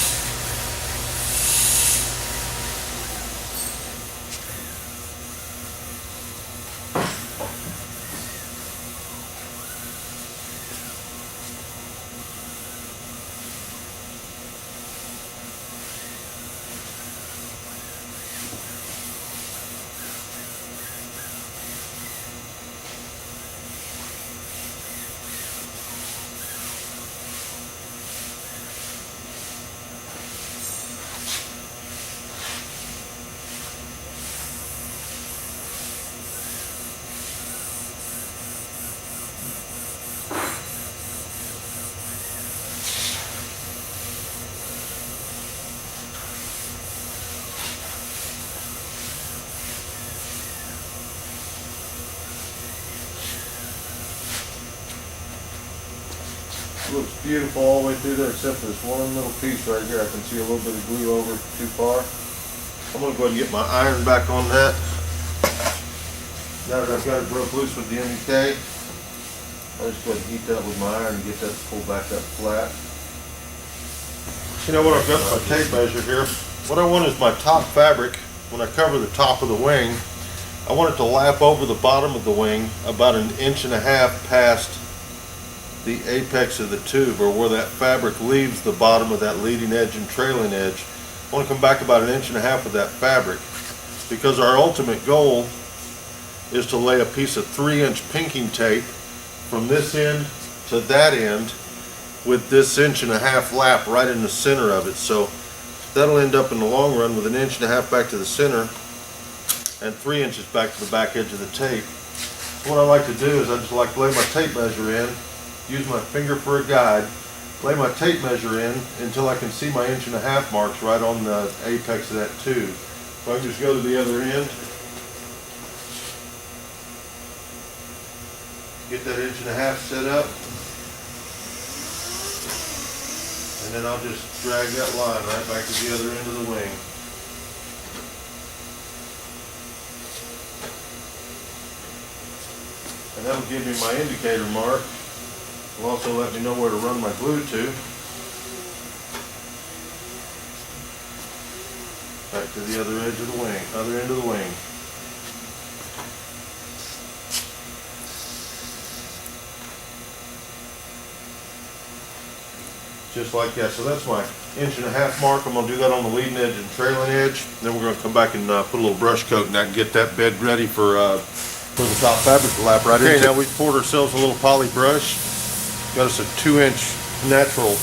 Speaker 1: looks beautiful all the way through there except for this one little piece right here. I can see a little bit of glue over too far. I'm going to go ahead and get my iron back on that. Now that I've got it broke loose with the MDK, I'll just go ahead and heat that with my iron and get that to pull back up flat. You know what, I've got my tape measure here. What I want is my top fabric, when I cover the top of the wing, I want it to lap over the bottom of the wing about 1.5 inches past the apex of the tube, or where that fabric leaves the bottom of that leading edge and trailing edge. I want to come back about 1.5 inches of that fabric, because our ultimate goal is to lay a piece of 3-inch pinking tape from this end to that end with this 1.5 inch lap right in the center of it. So that'll end up in the long run with 1.5 inches back to the center and 3 inches back to the back edge of the tape. So what I like to do is I just like to lay my tape measure in, use my finger for a guide, lay my tape measure in until I can see my 1.5 inch marks right on the apex of that tube. So I can just go to the other end, get that 1.5 inch set up, and then I'll just drag that line right back to the other end of the wing. And that'll give me my indicator mark. It'll also let me know where to run my glue to. Back to the other edge of the wing, other end of the wing. Just like that. So that's my 1.5 inch mark. I'm going to do that on the leading edge and trailing edge. Then we're going to come back and put a little brush coat in that and get that bed ready for the top fabric to lap right into. Okay, now we've poured ourselves a little poly brush. Got us a 2-inch natural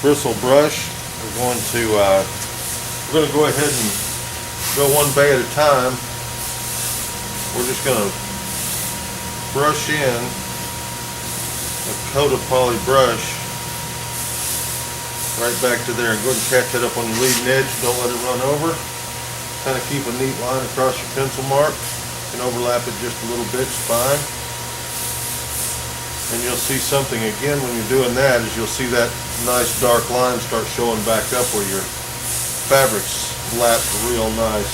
Speaker 1: bristle brush. We're going to go ahead and go one bay at a time. We're just going to brush in a coat of poly brush right back to there, and go ahead and catch it up on the leading edge. Don't let it run over. Kind of keep a neat line across your pencil mark. You can overlap it just a little bit, it's fine. And you'll see something again when you're doing that, is you'll see that nice dark line start showing back up where your fabric's lapped real nice.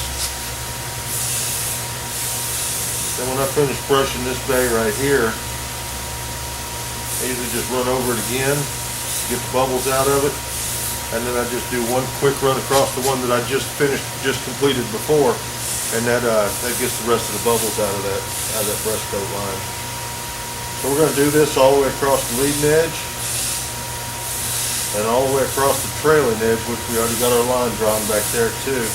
Speaker 1: Then when I finish brushing this bay right here, I usually just run over it again, get the bubbles out of it, and then I just do one quick run across the one that I just completed before, and that gets the rest of the bubbles out of that brush coat line. So we're going to do this all the way across the leading edge and all the way across the trailing edge, which we already got our line drawn back there too.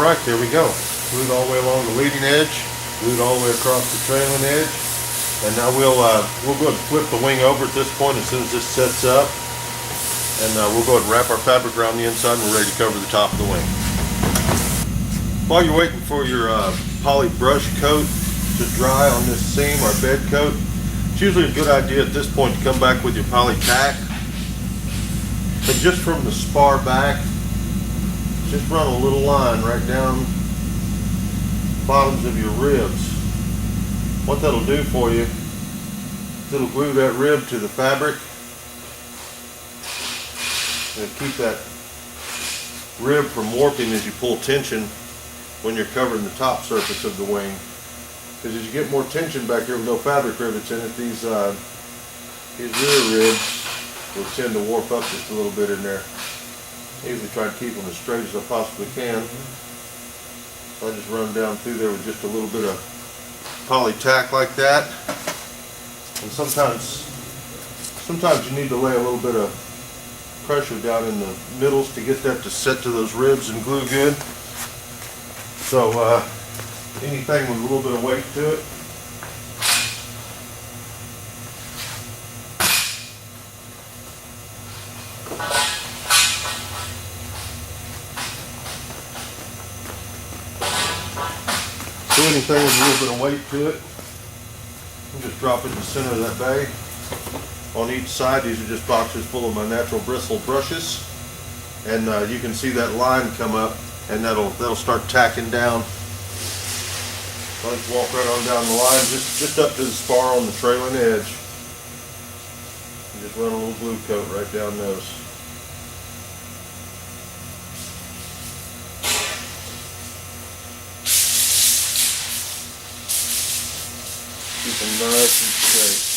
Speaker 1: Alright, there we go. Glued all the way along the leading edge, glued all the way across the trailing edge. And now we'll go ahead and flip the wing over at this point as soon as this sets up. And we'll go ahead and wrap our fabric around the inside and we're ready to cover the top of the wing. While you're waiting for your poly brush coat to dry on this seam or bed coat, it's usually a good idea at this point to come back with your poly tack. But just from the spar back, just run a little line right down the bottoms of your ribs. What that'll do for you is it'll glue that rib to the fabric and keep that rib from warping as you pull tension when you're covering the top surface of the wing. Because as you get more tension back here with no fabric rivets in it, these rear ribs will tend to warp up just a little bit in there. I usually try to keep them as straight as I possibly can. So I just run down through there with just a little bit of poly tack like that. And sometimes you need to lay a little bit of pressure down in the middles to get that to set to those ribs and glue good. So anything with a little bit of weight to it. So anything with a little bit of weight to it, you just drop it in the center of that bag. On each side, these are just boxes full of my natural bristle brushes, and you can see that line come up, and that'll start tacking down. So I just walk right on down the line, just up to the spar on the trailing edge. And just run a little glue coat right down those. Keep them nice and straight.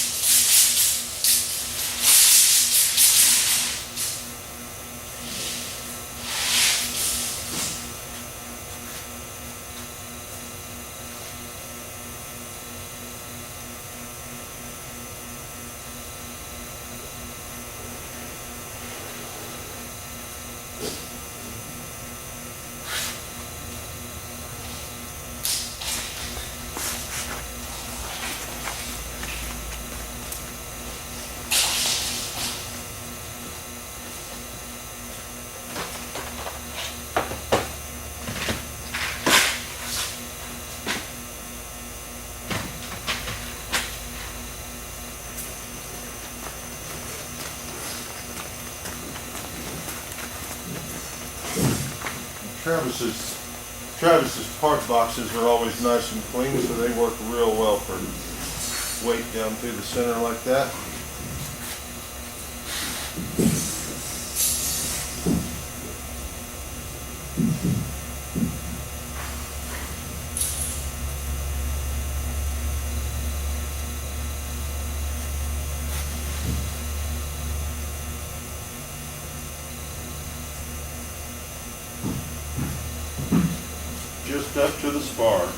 Speaker 1: Travis's part boxes are always nice and clean, so they work real well for weight down through the center like that. Just up to the spar.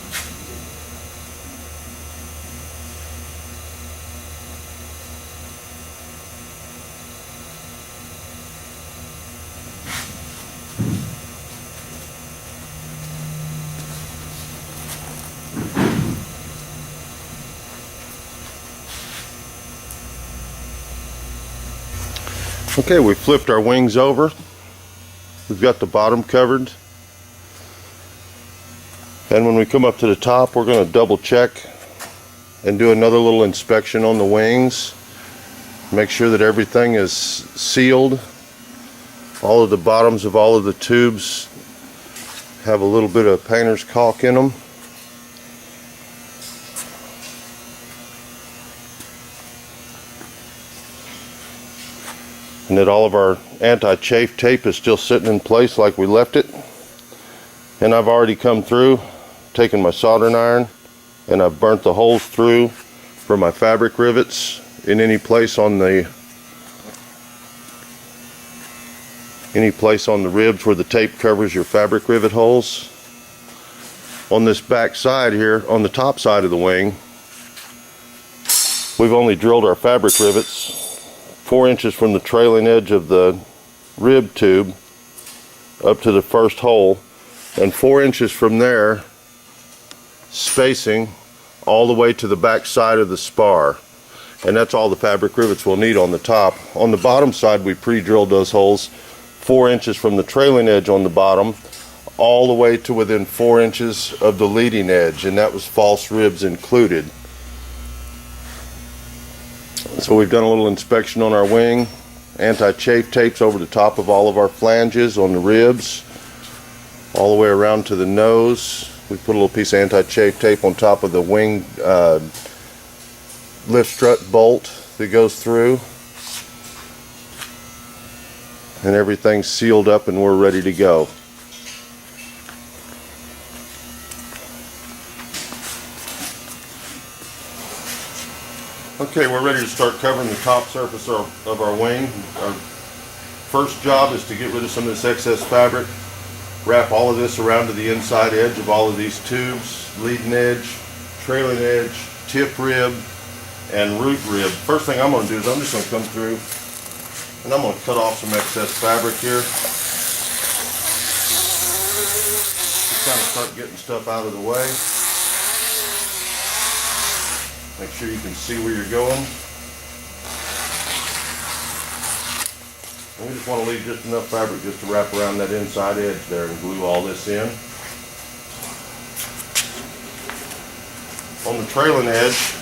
Speaker 1: Okay, we flipped our wings over. We've got the bottom covered. And when we come up to the top, we're going to double check and do another little inspection on the wings. Make sure that everything is sealed. All of the bottoms of all of the tubes have a little bit of painter's caulk in them. And that all of our anti-chafe tape is still sitting in place like we left it. And I've already come through, taken my soldering iron, and I've burnt the holes through for my fabric rivets in any place on the ribs where the tape covers your fabric rivet holes. On this back side here, on the top side of the wing, we've only drilled our fabric rivets 4 inches from the trailing edge of the rib tube up to the first hole. and 4 inches from there spacing all the way to the back side of the spar. And that's all the fabric rivets we'll need on the top. On the bottom side, we pre-drilled those holes 4 inches from the trailing edge on the bottom all the way to within 4 inches of the leading edge, and that was false ribs included. So we've done a little inspection on our wing, anti-chafe tapes over the top of all of our flanges on the ribs, all the way around to the nose. We put a little piece of anti-chafe tape on top of the wing lift strut bolt that goes through, and everything's sealed up and we're ready to go. Okay, we're ready to start covering the top surface of our wing. Our first job is to get rid of some of this excess fabric. Wrap all of this around to the inside edge of all of these tubes, leading edge, trailing edge, tip rib, and root rib. First thing I'm going to do is I'm just going to come through and I'm going to cut off some excess fabric here. Just kind of start getting stuff out of the way. Make sure you can see where you're going. And we just want to leave just enough fabric just to wrap around that inside edge there and glue all this in. On the trailing edge,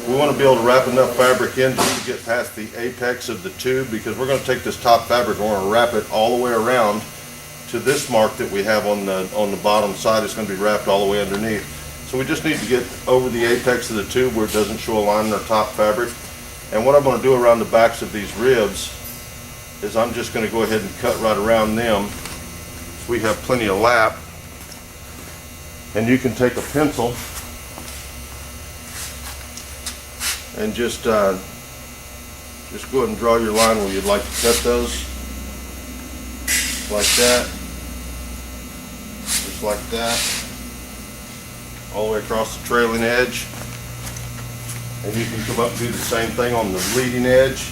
Speaker 1: we want to be able to wrap enough fabric in just to get past the apex of the tube, because we're going to take this top fabric and we're going to wrap it all the way around to this mark that we have on the bottom side. It's going to be wrapped all the way underneath. So we just need to get over the apex of the tube where it doesn't show a line in our top fabric. And what I'm going to do around the backs of these ribs is I'm just going to go ahead and cut right around them so we have plenty of lap. And you can take a pencil and just go ahead and draw your line where you'd like to cut those, like that, just like that, all the way across the trailing edge. And you can come up and do the same thing on the leading edge.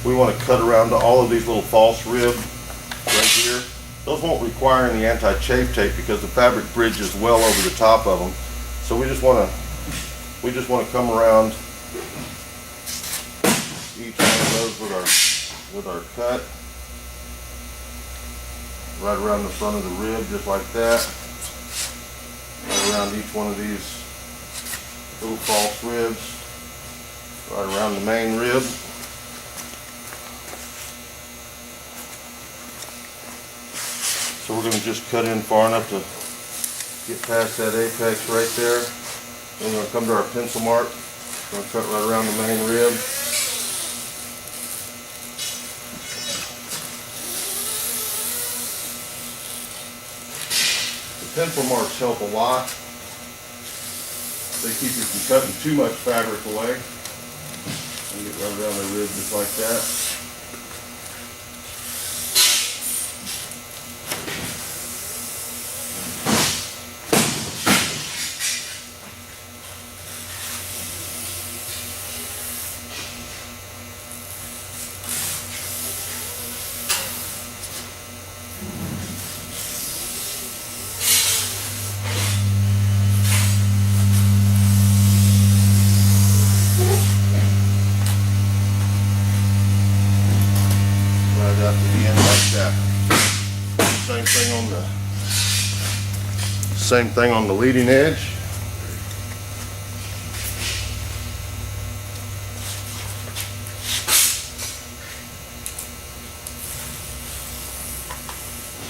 Speaker 1: We want to cut around to all of these little false rib right here. Those won't require any anti-chafe tape because the fabric bridges well over the top of them. So we just want to come around each one of those with our cut, right around the front of the rib, just like that. Right around each one of these little false ribs, right around the main rib. So we're going to just cut in far enough to get past that apex right there. Then we're going to come to our pencil mark. We're going to cut right around the main rib. Pencil marks help a lot. They keep you from cutting too much fabric away. And get right around the rib just like that. Up to the end like that. Same thing on the leading edge.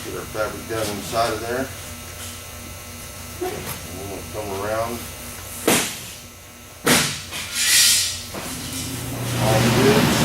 Speaker 1: Get our fabric down inside of there. And then we'll come around all the ribs.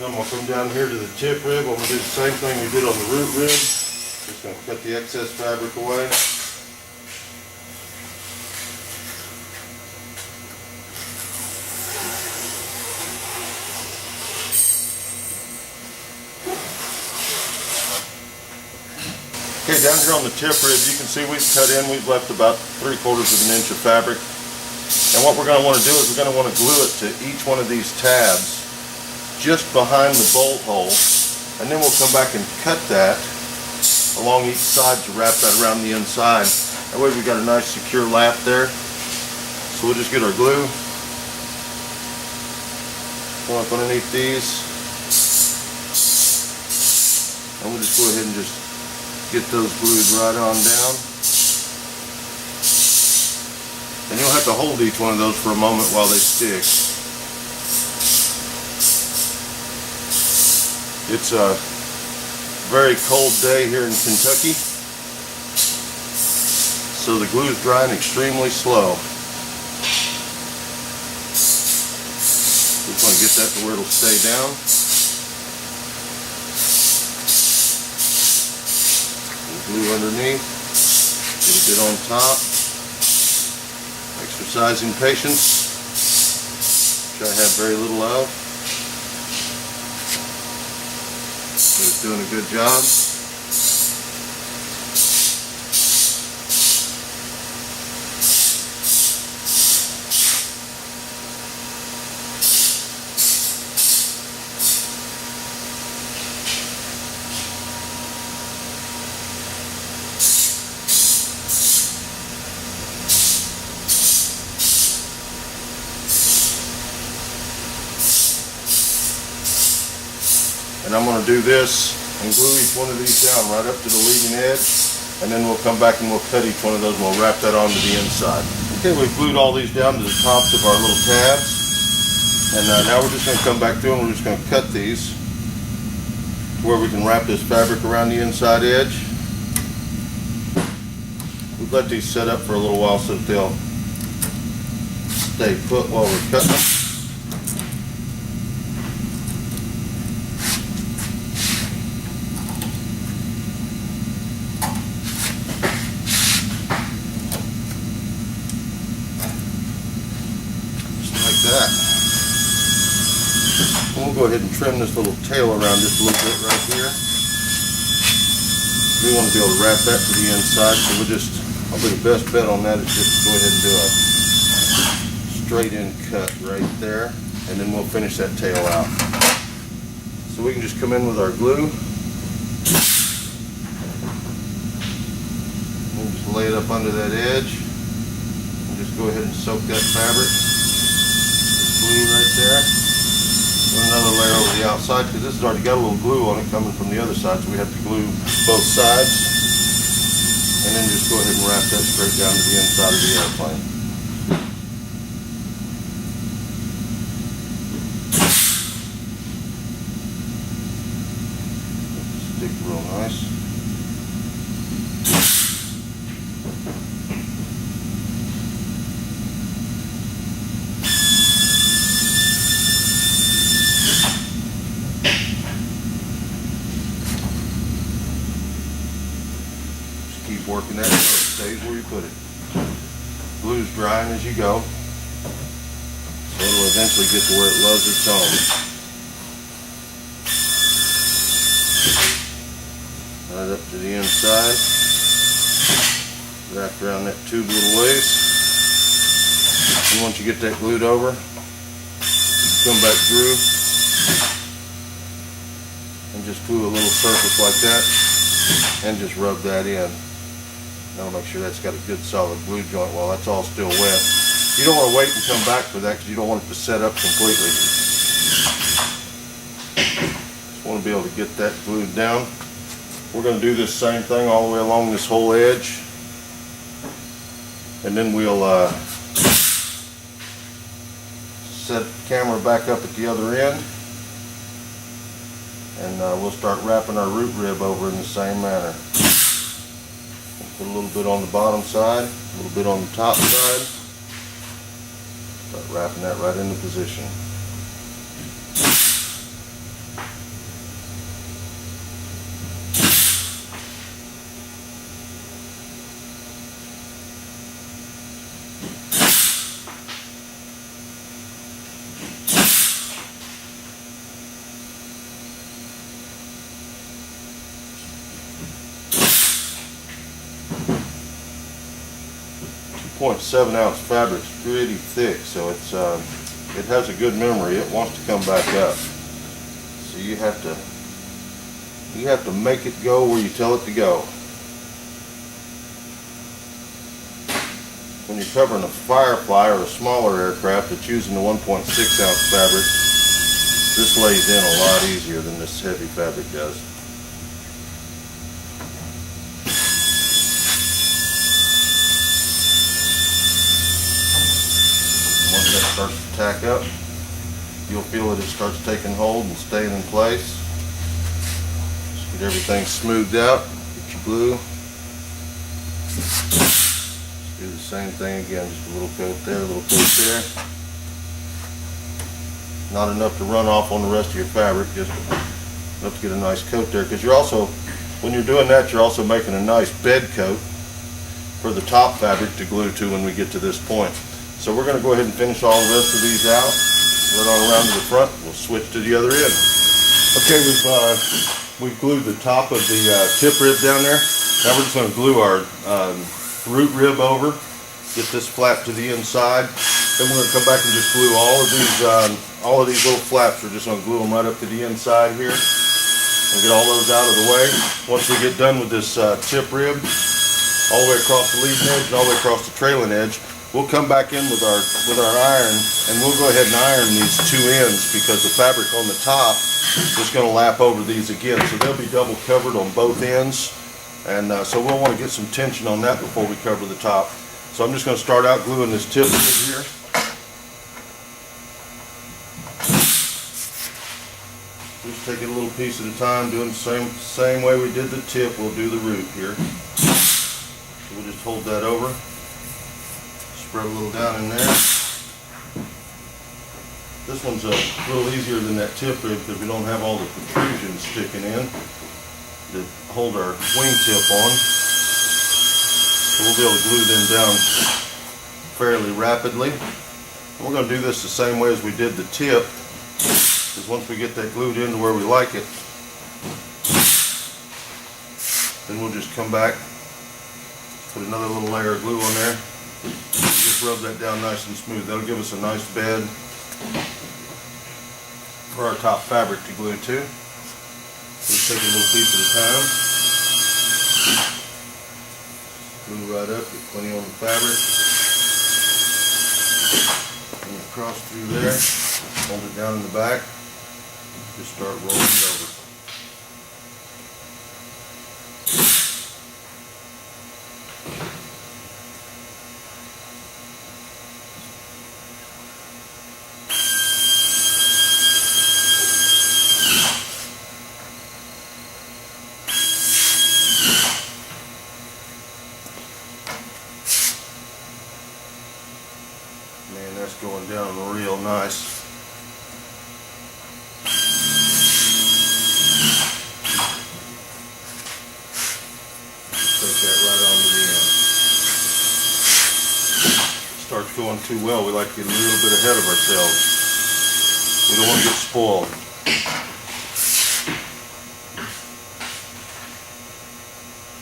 Speaker 1: I'm going to come down here to the tip rib. I'm going to do the same thing we did on the root rib. Just going to cut the excess fabric away. Okay, down here on the tip rib, you can see we've cut in, we've left about 3/4 of an inch of fabric. And what we're going to want to do is we're going to want to glue it to each one of these tabs just behind the bolt hole. And then we'll come back and cut that along each side to wrap that around the inside. That way we've got a nice secure lap there. So we'll just get our glue. Go up underneath these. And we'll just go ahead and just get those glued right on down. And you'll have to hold each one of those for a moment while they stick. It's a very cold day here in Kentucky, so the glue is drying extremely slow. Just want to get that to where it'll stay down. Glue underneath, a little bit on top. Exercising patience, which I have very little of, but it's doing a good job. And I'm going to do this and glue each one of these down right up to the leading edge, and then we'll come back and we'll cut each one of those and we'll wrap that onto the inside. Okay, we've glued all these down to the tops of our little tabs, and now we're just going to come back through and we're just going to cut these to where we can wrap this fabric around the inside edge. We've let these set up for a little while so that they'll stay put while we're cutting them. That. And we'll go ahead and trim this little tail around just a little bit right here. We want to be able to wrap that to the inside, so we'll just, I'll be the best bet on that is just go ahead and do a straight in cut right there, and then we'll finish that tail out. So we can just come in with our glue. We'll just lay it up under that edge, and just go ahead and soak that fabric. Glue right there. And another layer over the outside because this has already got a little glue on it coming from the other side, so we have to glue both sides. And then just go ahead and wrap that straight down to the inside of the airplane. Stick real nice. Keep working that until it stays where you put it. Glue's drying as you go, so it'll eventually get to where it loves its home. Right up to the inside. Wrap around that tube a little ways. And once you get that glued over, you come back through and just glue a little surface like that and just rub that in. That'll make sure that's got a good solid glue joint while that's all still wet. You don't want to wait and come back for that because you don't want it to set up completely. Just want to be able to get that glued down. We're going to do this same thing all the way along this whole edge. And then we'll set the camera back up at the other end. And we'll start wrapping our root rib over in the same manner. Put a little bit on the bottom side, a little bit on the top side. Start wrapping that right into position. 1.7 ounce fabric's pretty thick, so it's it has a good memory. It wants to come back up. So you have to make it go where you tell it to go. When you're covering a Firefly or a smaller aircraft that's using the 1.6 ounce fabric, this lays in a lot easier than this heavy fabric does. Once that starts to tack up, you'll feel that it starts taking hold and staying in place. Just get everything smoothed out, get your glue. Do the same thing again, just a little coat there, a little coat there. Not enough to run off on the rest of your fabric, just enough to get a nice coat there, because you're also, when you're doing that, you're also making a nice bed coat for the top fabric to glue to when we get to this point. So we're going to go ahead and finish all the rest of these out, run on around to the front, we'll switch to the other end. Okay, we've glued the top of the tip rib down there. Now we're just going to glue our root rib over, get this flap to the inside. Then we're going to come back and just glue all of these little flaps. We're just going to glue them right up to the inside here. We'll get all those out of the way. Once we get done with this tip rib, all the way across the leading edge and all the way across the trailing edge, we'll come back in with our iron, and we'll go ahead and iron these two ends, because the fabric on the top is going to lap over these again. So they'll be double covered on both ends, and so we'll want to get some tension on that before we cover the top. So I'm just going to start out gluing this tip rib here. Just take it a little piece at a time, doing the same way we did the tip, we'll do the root here. So we'll just hold that over, spread a little down in there. This one's a little easier than that tip rib because we don't have all the protrusions sticking in to hold our wingtip on. So we'll be able to glue them down fairly rapidly. And we're going to do this the same way as we did the tip, because once we get that glued into where we like it, then we'll just come back, put another little layer of glue on there, and just rub that down nice and smooth. That'll give us a nice bed for our top fabric to glue to. Just take a little piece at a time. Glue right up, get plenty on the fabric. And across through there, hold it down in the back, just start rolling it over. Man, that's going down real nice. Take that right onto the end. Starts going too well, we like to get a little bit ahead of ourselves. We don't want to get spoiled.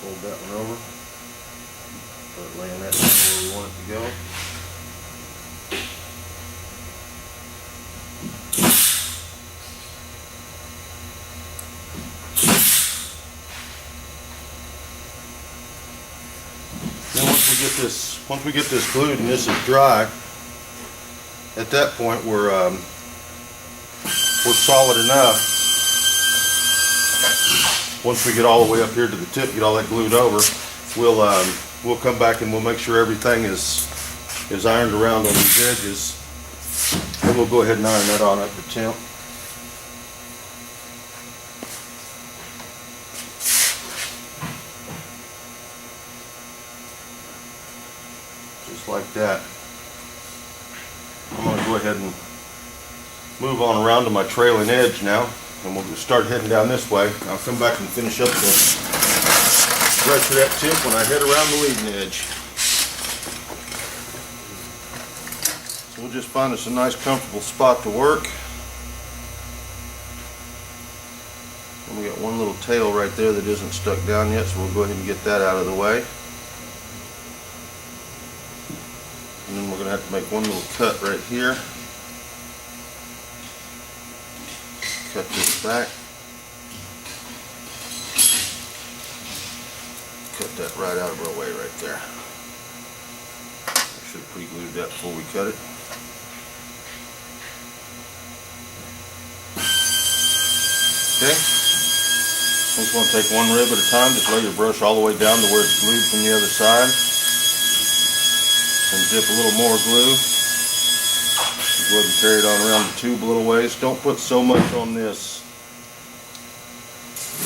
Speaker 1: Fold that one over. Start laying that down where we want it to go. Then once we get this glued and this is dry, at that point we're solid enough. Once we get all the way up here to the tip, get all that glued over, we'll come back and we'll make sure everything is ironed around on these edges, and we'll go ahead and iron that on up to temp. Just like that. I'm going to go ahead and move on around to my trailing edge now, and we'll just start heading down this way. I'll come back and finish up the rest of that tip when I head around the leading edge. So we'll just find us a nice comfortable spot to work. And we got one little tail right there that isn't stuck down yet, so we'll go ahead and get that out of the way. And then we're going to have to make one little cut right here. Cut this back. Cut that right out of our way right there. We should have pre-glued that before we cut it. Okay. Just want to take one rib at a time. Just lay your brush all the way down to where it's glued from the other side. And dip a little more glue. Go ahead and carry it on around the tube a little ways. Don't put so much on this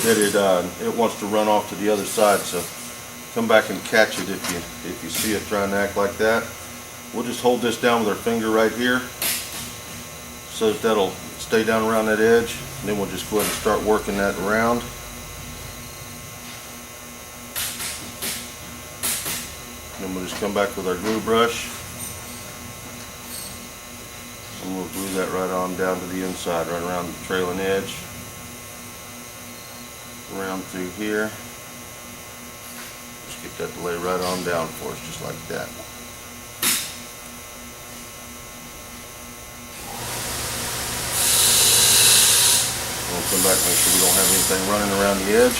Speaker 1: that it wants to run off to the other side. So come back and catch it if you see it trying to act like that. We'll just hold this down with our finger right here so that that'll stay down around that edge. And then we'll just go ahead and start working that around. Then we'll just come back with our glue brush. And we'll glue that right on down to the inside, right around the trailing edge. Around through here. Just get that to lay right on down for us, just like that. We'll come back and make sure we don't have anything running around the edge.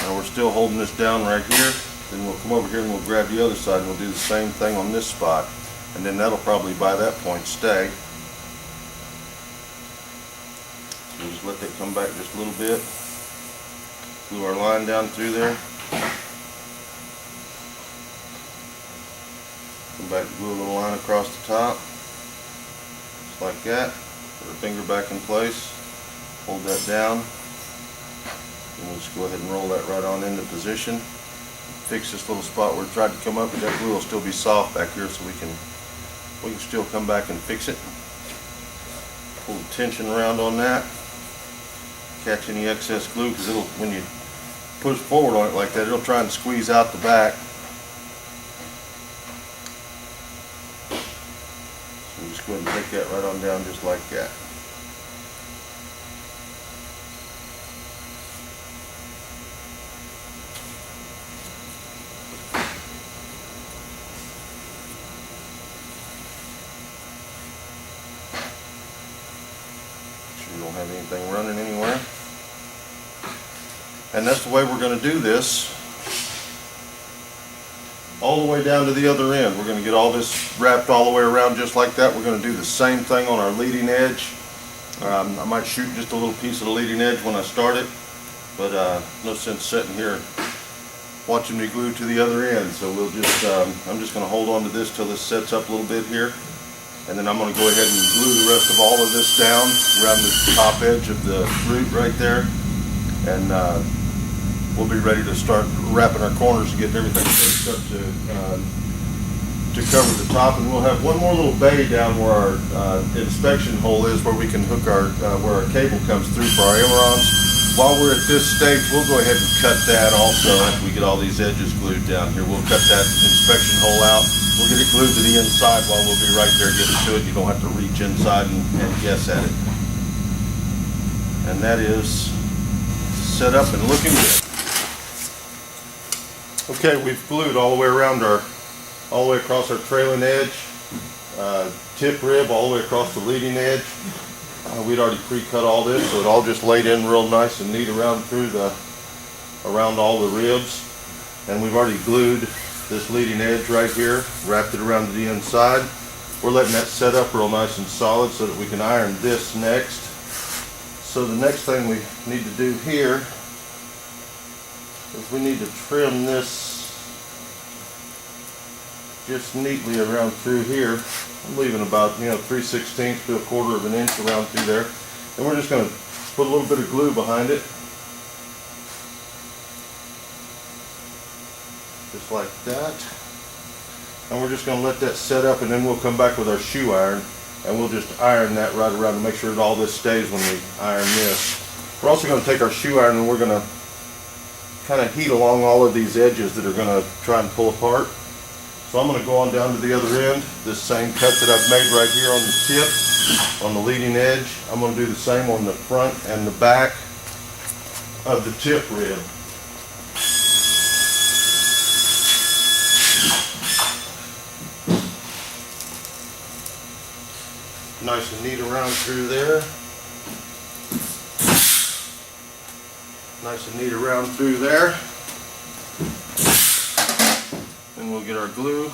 Speaker 1: Now we're still holding this down right here. Then we'll come over here and we'll grab the other side and we'll do the same thing on this spot. And then that'll probably by that point stay. We'll just let that come back just a little bit. Glue our line down through there. Come back and glue a little line across the top. Just like that. Put our finger back in place. Hold that down. And we'll just go ahead and roll that right on into position. Fix this little spot where it tried to come up, but that glue will still be soft back here, so we can still come back and fix it. Pull the tension around on that. Catch any excess glue, because it'll, when you push forward on it like that, it'll try and squeeze out the back. So just go ahead and take that right on down just like that. You don't have anything running anywhere. And that's the way we're going to do this all the way down to the other end. We're going to get all this wrapped all the way around just like that. We're going to do the same thing on our leading edge. I might shoot just a little piece of the leading edge when I start it, but no sense sitting here watching me glue to the other end. So we'll just, I'm just going to hold on to this till this sets up a little bit here. And then I'm going to go ahead and glue the rest of all of this down around the top edge of the root right there. And we'll be ready to start wrapping our corners and getting everything fixed up to cover the top. And we'll have one more little bay down where our inspection hole is, where we can hook our, where our cable comes through for our ailerons. While we're at this stage, we'll go ahead and cut that also after we get all these edges glued down here. We'll cut that inspection hole out. We'll get it glued to the inside while we'll be right there getting to it. You don't have to reach inside and guess at it. And that is set up and looking good. Okay, we've glued all the way around all the way across our trailing edge, tip rib all the way across the leading edge. We'd already pre-cut all this, so it all just laid in real nice and neat around all the ribs. And we've already glued this leading edge right here, wrapped it around to the inside. We're letting that set up real nice and solid so that we can iron this next. So the next thing we need to do here is we need to trim this just neatly around through here. I'm leaving about 3/16 to 1/4 of an inch around through there. And we're just going to put a little bit of glue behind it. Just like that. And we're just going to let that set up, and then we'll come back with our shoe iron and we'll just iron that right around to make sure that all this stays when we iron this. We're also going to take our shoe iron and we're going to kind of heat along all of these edges that are going to try and pull apart. So I'm going to go on down to the other end, this same cut that I've made right here on the tip, on the leading edge. I'm going to do the same on the front and the back of the tip rib. nice and neat around through there. Nice and neat around through there. Then we'll get our glue. We'll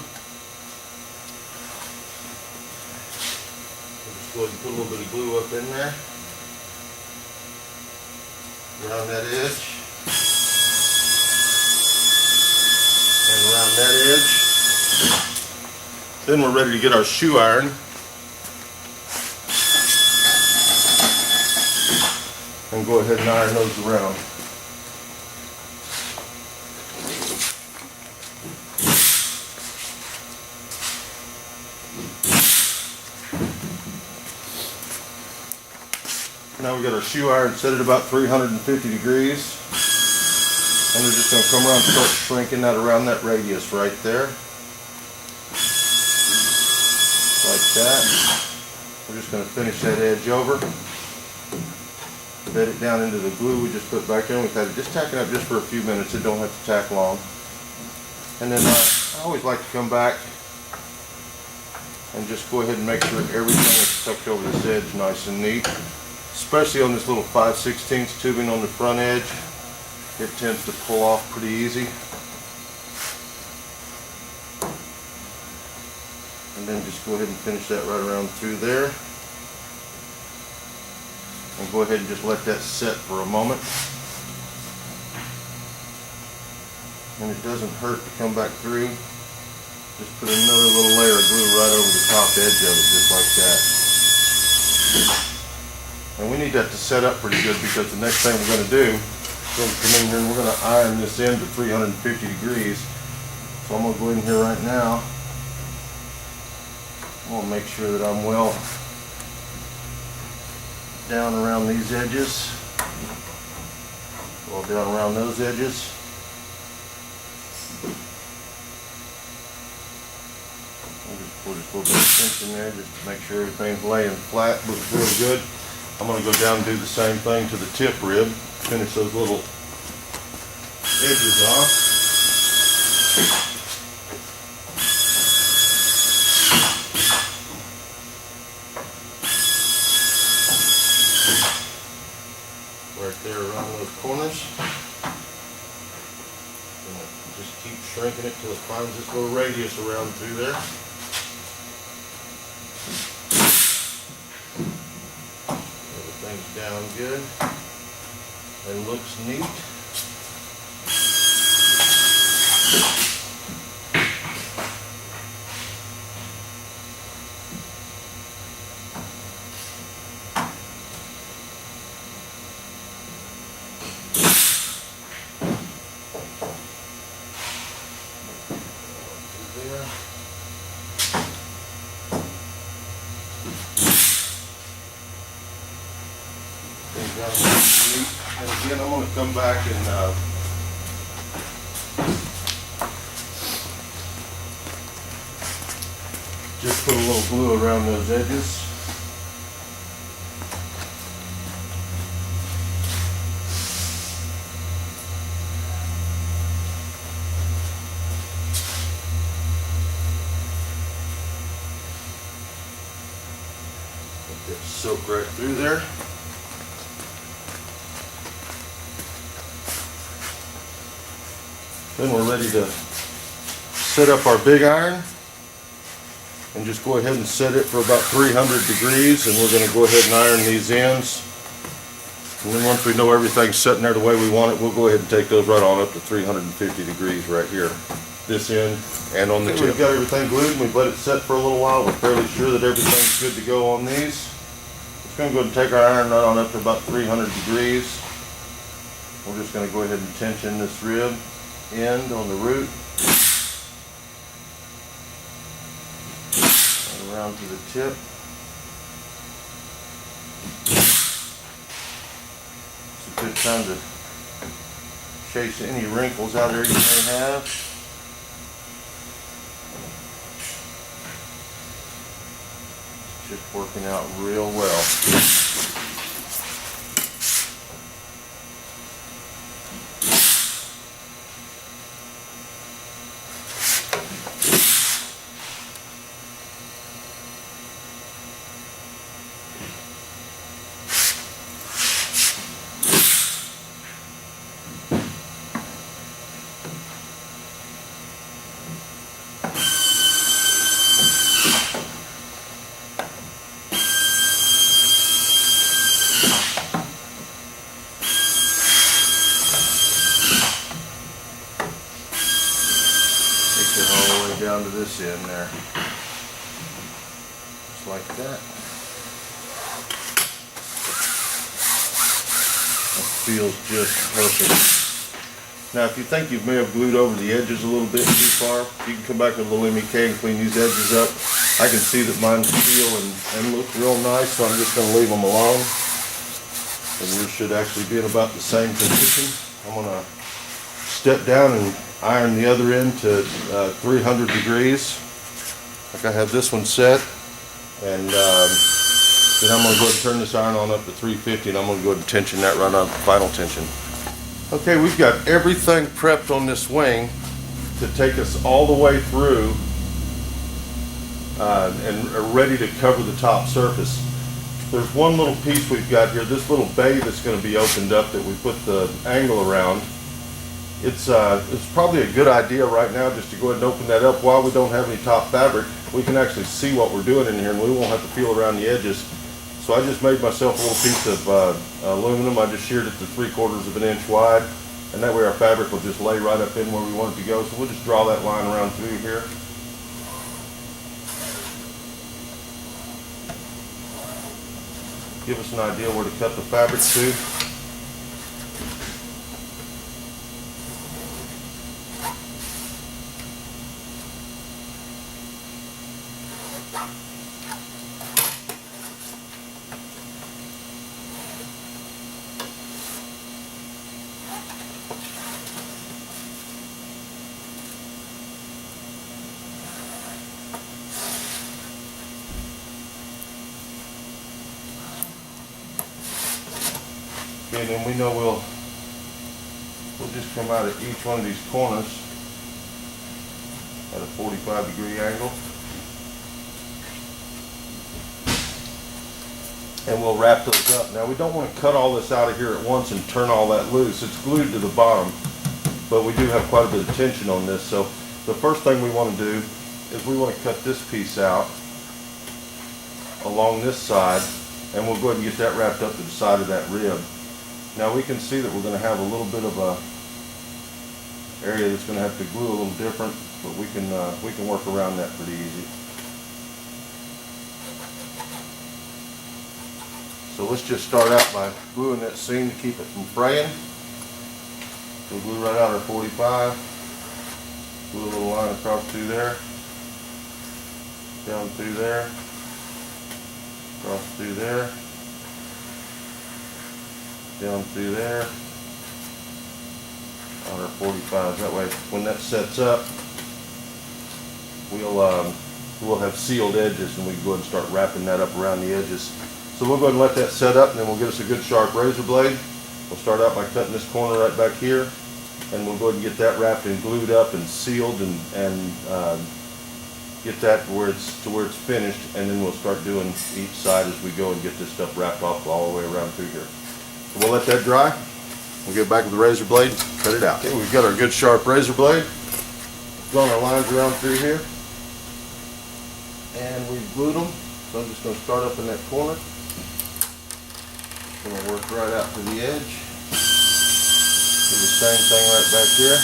Speaker 1: just go ahead and put a little bit of glue up in there. Around that edge. And around that edge. Then we're ready to get our shoe iron. And go ahead and iron those around. Now we got our shoe iron set at about 350 degrees. And we're just going to come around and start shrinking that around that radius right there. Like that. We're just going to finish that edge over. Bed it down into the glue we just put back in. We've had it just tacking up just for a few minutes. It don't have to tack long. And then I always like to come back and just go ahead and make sure everything is tucked over this edge nice and neat. Especially on this little 5/16 tubing on the front edge. It tends to pull off pretty easy. And then just go ahead and finish that right around through there. And go ahead and just let that set for a moment. And it doesn't hurt to come back through. Just put another little layer of glue right over the top edge of it, just like that. And we need that to set up pretty good because the next thing we're going to do is we're going to come in here and we're going to iron this in to 350 degrees. So I'm going to go in here right now. I'm going to make sure that I'm well down around these edges. Well down around those edges. I'll just put just a little bit of tension there just to make sure everything's laying flat, looks real good. I'm going to go down and do the same thing to the tip rib. Finish those little edges off. Right there around those corners. And just keep shrinking it till it finds this little radius around through there. Everything's down good and looks neat. And again, I'm going to come back and just put a little glue around those edges. Let that soak right through there. Then we're ready to set up our big iron and just go ahead and set it for about 300 degrees, and we're going to go ahead and iron these ends. And then once we know everything's sitting there the way we want it, we'll go ahead and take those right on up to 350 degrees right here. This end and on the tip. We've got everything glued and we've let it set for a little while. We're fairly sure that everything's good to go on these. Just going to go ahead and take our iron right on up to about 300 degrees. We're just going to go ahead and tension this rib end on the root and around to the tip. It's a good time to chase any wrinkles out there you may have. It's just working out real well. all the way down to this end there. Just like that. That feels just perfect. Now if you think you may have glued over the edges a little bit too far, you can come back with a little MEK and clean these edges up. I can see that mine feel and look real nice, so I'm just going to leave them alone. And yours should actually be in about the same position. I'm going to step down and iron the other end to 300 degrees. Like I have this one set. And then I'm going to go ahead and turn this iron on up to 350, and I'm going to go ahead and tension that right on final tension. Okay, we've got everything prepped on this wing to take us all the way through and are ready to cover the top surface. There's one little piece we've got here, this little bay that's going to be opened up that we put the angle around. It's probably a good idea right now just to go ahead and open that up while we don't have any top fabric. We can actually see what we're doing in here and we won't have to feel around the edges. So I just made myself a little piece of aluminum. I just sheared it to 3/4 of an inch wide, and that way our fabric will just lay right up in where we want it to go. So we'll just draw that line around through here. Give us an idea where to cut the fabric to. And then we know we'll just come out at each one of these corners at a 45-degree angle. And we'll wrap those up. Now we don't want to cut all this out of here at once and turn all that loose. It's glued to the bottom, but we do have quite a bit of tension on this. So the first thing we want to do is we want to cut this piece out along this side, and we'll go ahead and get that wrapped up to the side of that rib. Now we can see that we're going to have a little bit of a area that's going to have to glue a little different, but we can work around that pretty easy. So let's just start out by gluing that seam to keep it from fraying. We'll glue right out our 45, glue a little line across through there, down through there, across through there, down through there on our 45s. That way when that sets up, we'll have sealed edges, and we can go ahead and start wrapping that up around the edges. So we'll go ahead and let that set up, and then we'll get us a good sharp razor blade. We'll start out by cutting this corner right back here, and we'll go ahead and get that wrapped and glued up and sealed and get that to where it's finished, and then we'll start doing each side as we go and get this stuff wrapped off all the way around through here. We'll let that dry. We'll get back with the razor blade, cut it out. Okay, we've got our good sharp razor blade. Drawn our lines around through here, and we've glued them. So I'm just going to start up in that corner. Going to work right out to the edge. Do the same thing right back here.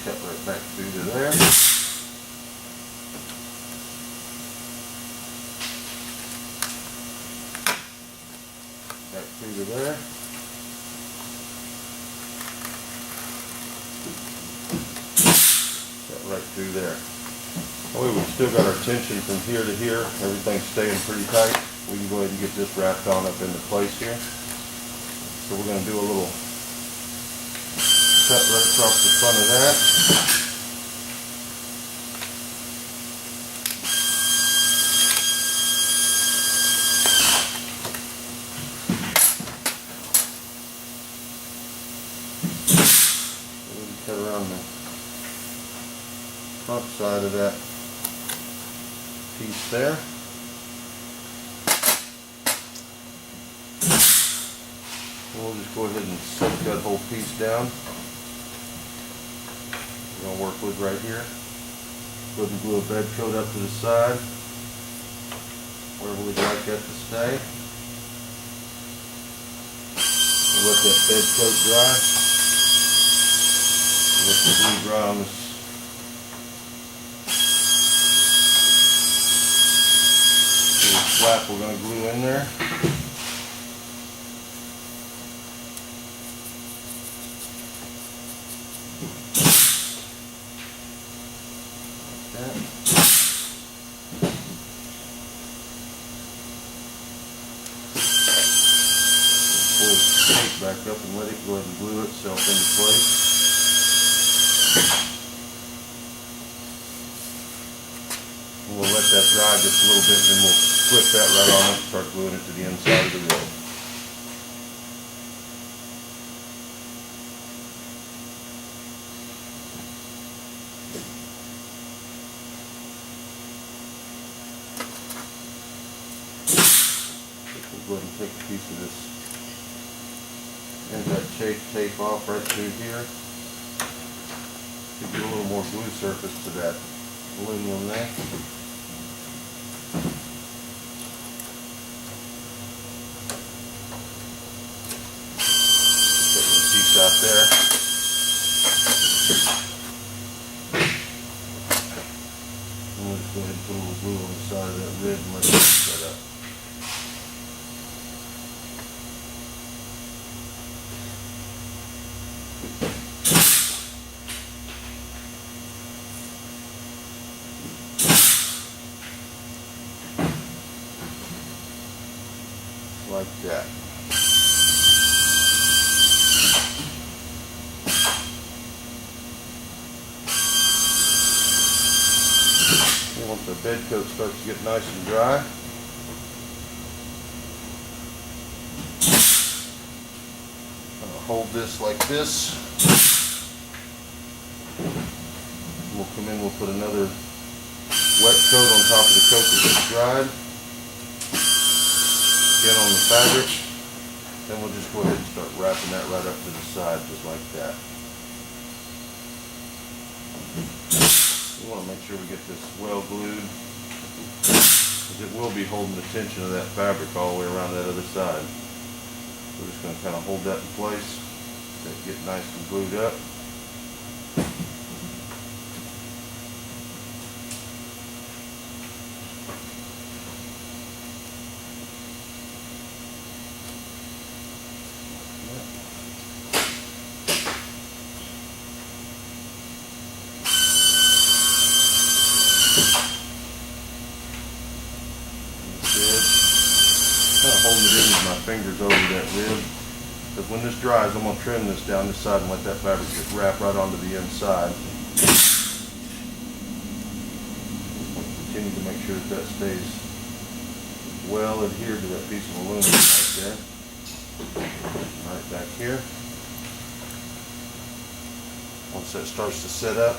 Speaker 1: Cut right back through to there. Back through to there. Cut right through there. That way we've still got our tension from here to here. Everything's staying pretty tight. We can go ahead and get this wrapped on up into place here. So we're going to do a little cut right across the front of that. We're going to cut around the front side of that piece there. We'll just go ahead and set that whole piece down. We're going to work with right here. Go ahead and glue a bed coat up to the side, wherever we'd like that to stay. We'll let that bed coat dry. Let the glue dry on this. Little flap we're going to glue in there. Pull the tape back up and let it go ahead and glue itself into place. And we'll let that dry just a little bit, and then we'll flip that right on up and start gluing it to the inside of the rib. Go ahead and take a piece of this anti-chafe tape off right through here. Give you a little more glue surface to that aluminum there. Put one piece out there. And we'll just go ahead and put a little glue on the side of that rib and let it set up. Like that. And once the bed coat starts to get nice and dry, I'll hold this like this. We'll come in, we'll put another wet coat on top of the coat that just dried. Again on the fabric, then we'll just go ahead and start wrapping that right up to the side just like that. We want to make sure we get this well glued, because it will be holding the tension of that fabric all the way around that other side. We're just going to kind of hold that in place, let it get nice and glued up. Kind of holding it in with my fingers over that rib, because when this dries, I'm going to trim this down this side and let that fabric just wrap right onto the inside. Continue to make sure that that stays well adhered to that piece of aluminum right there. Right back here. Once that starts to set up,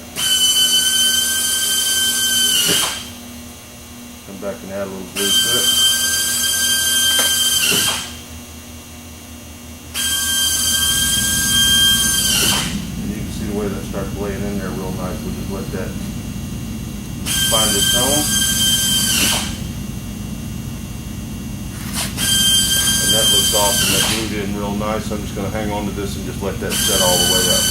Speaker 1: come back and add a little glue to it. And you can see the way that starts laying in there real nice. We'll just let that find its own. And that looks awesome. That glued in real nice. I'm just going to hang on to this and just let that set all the way up.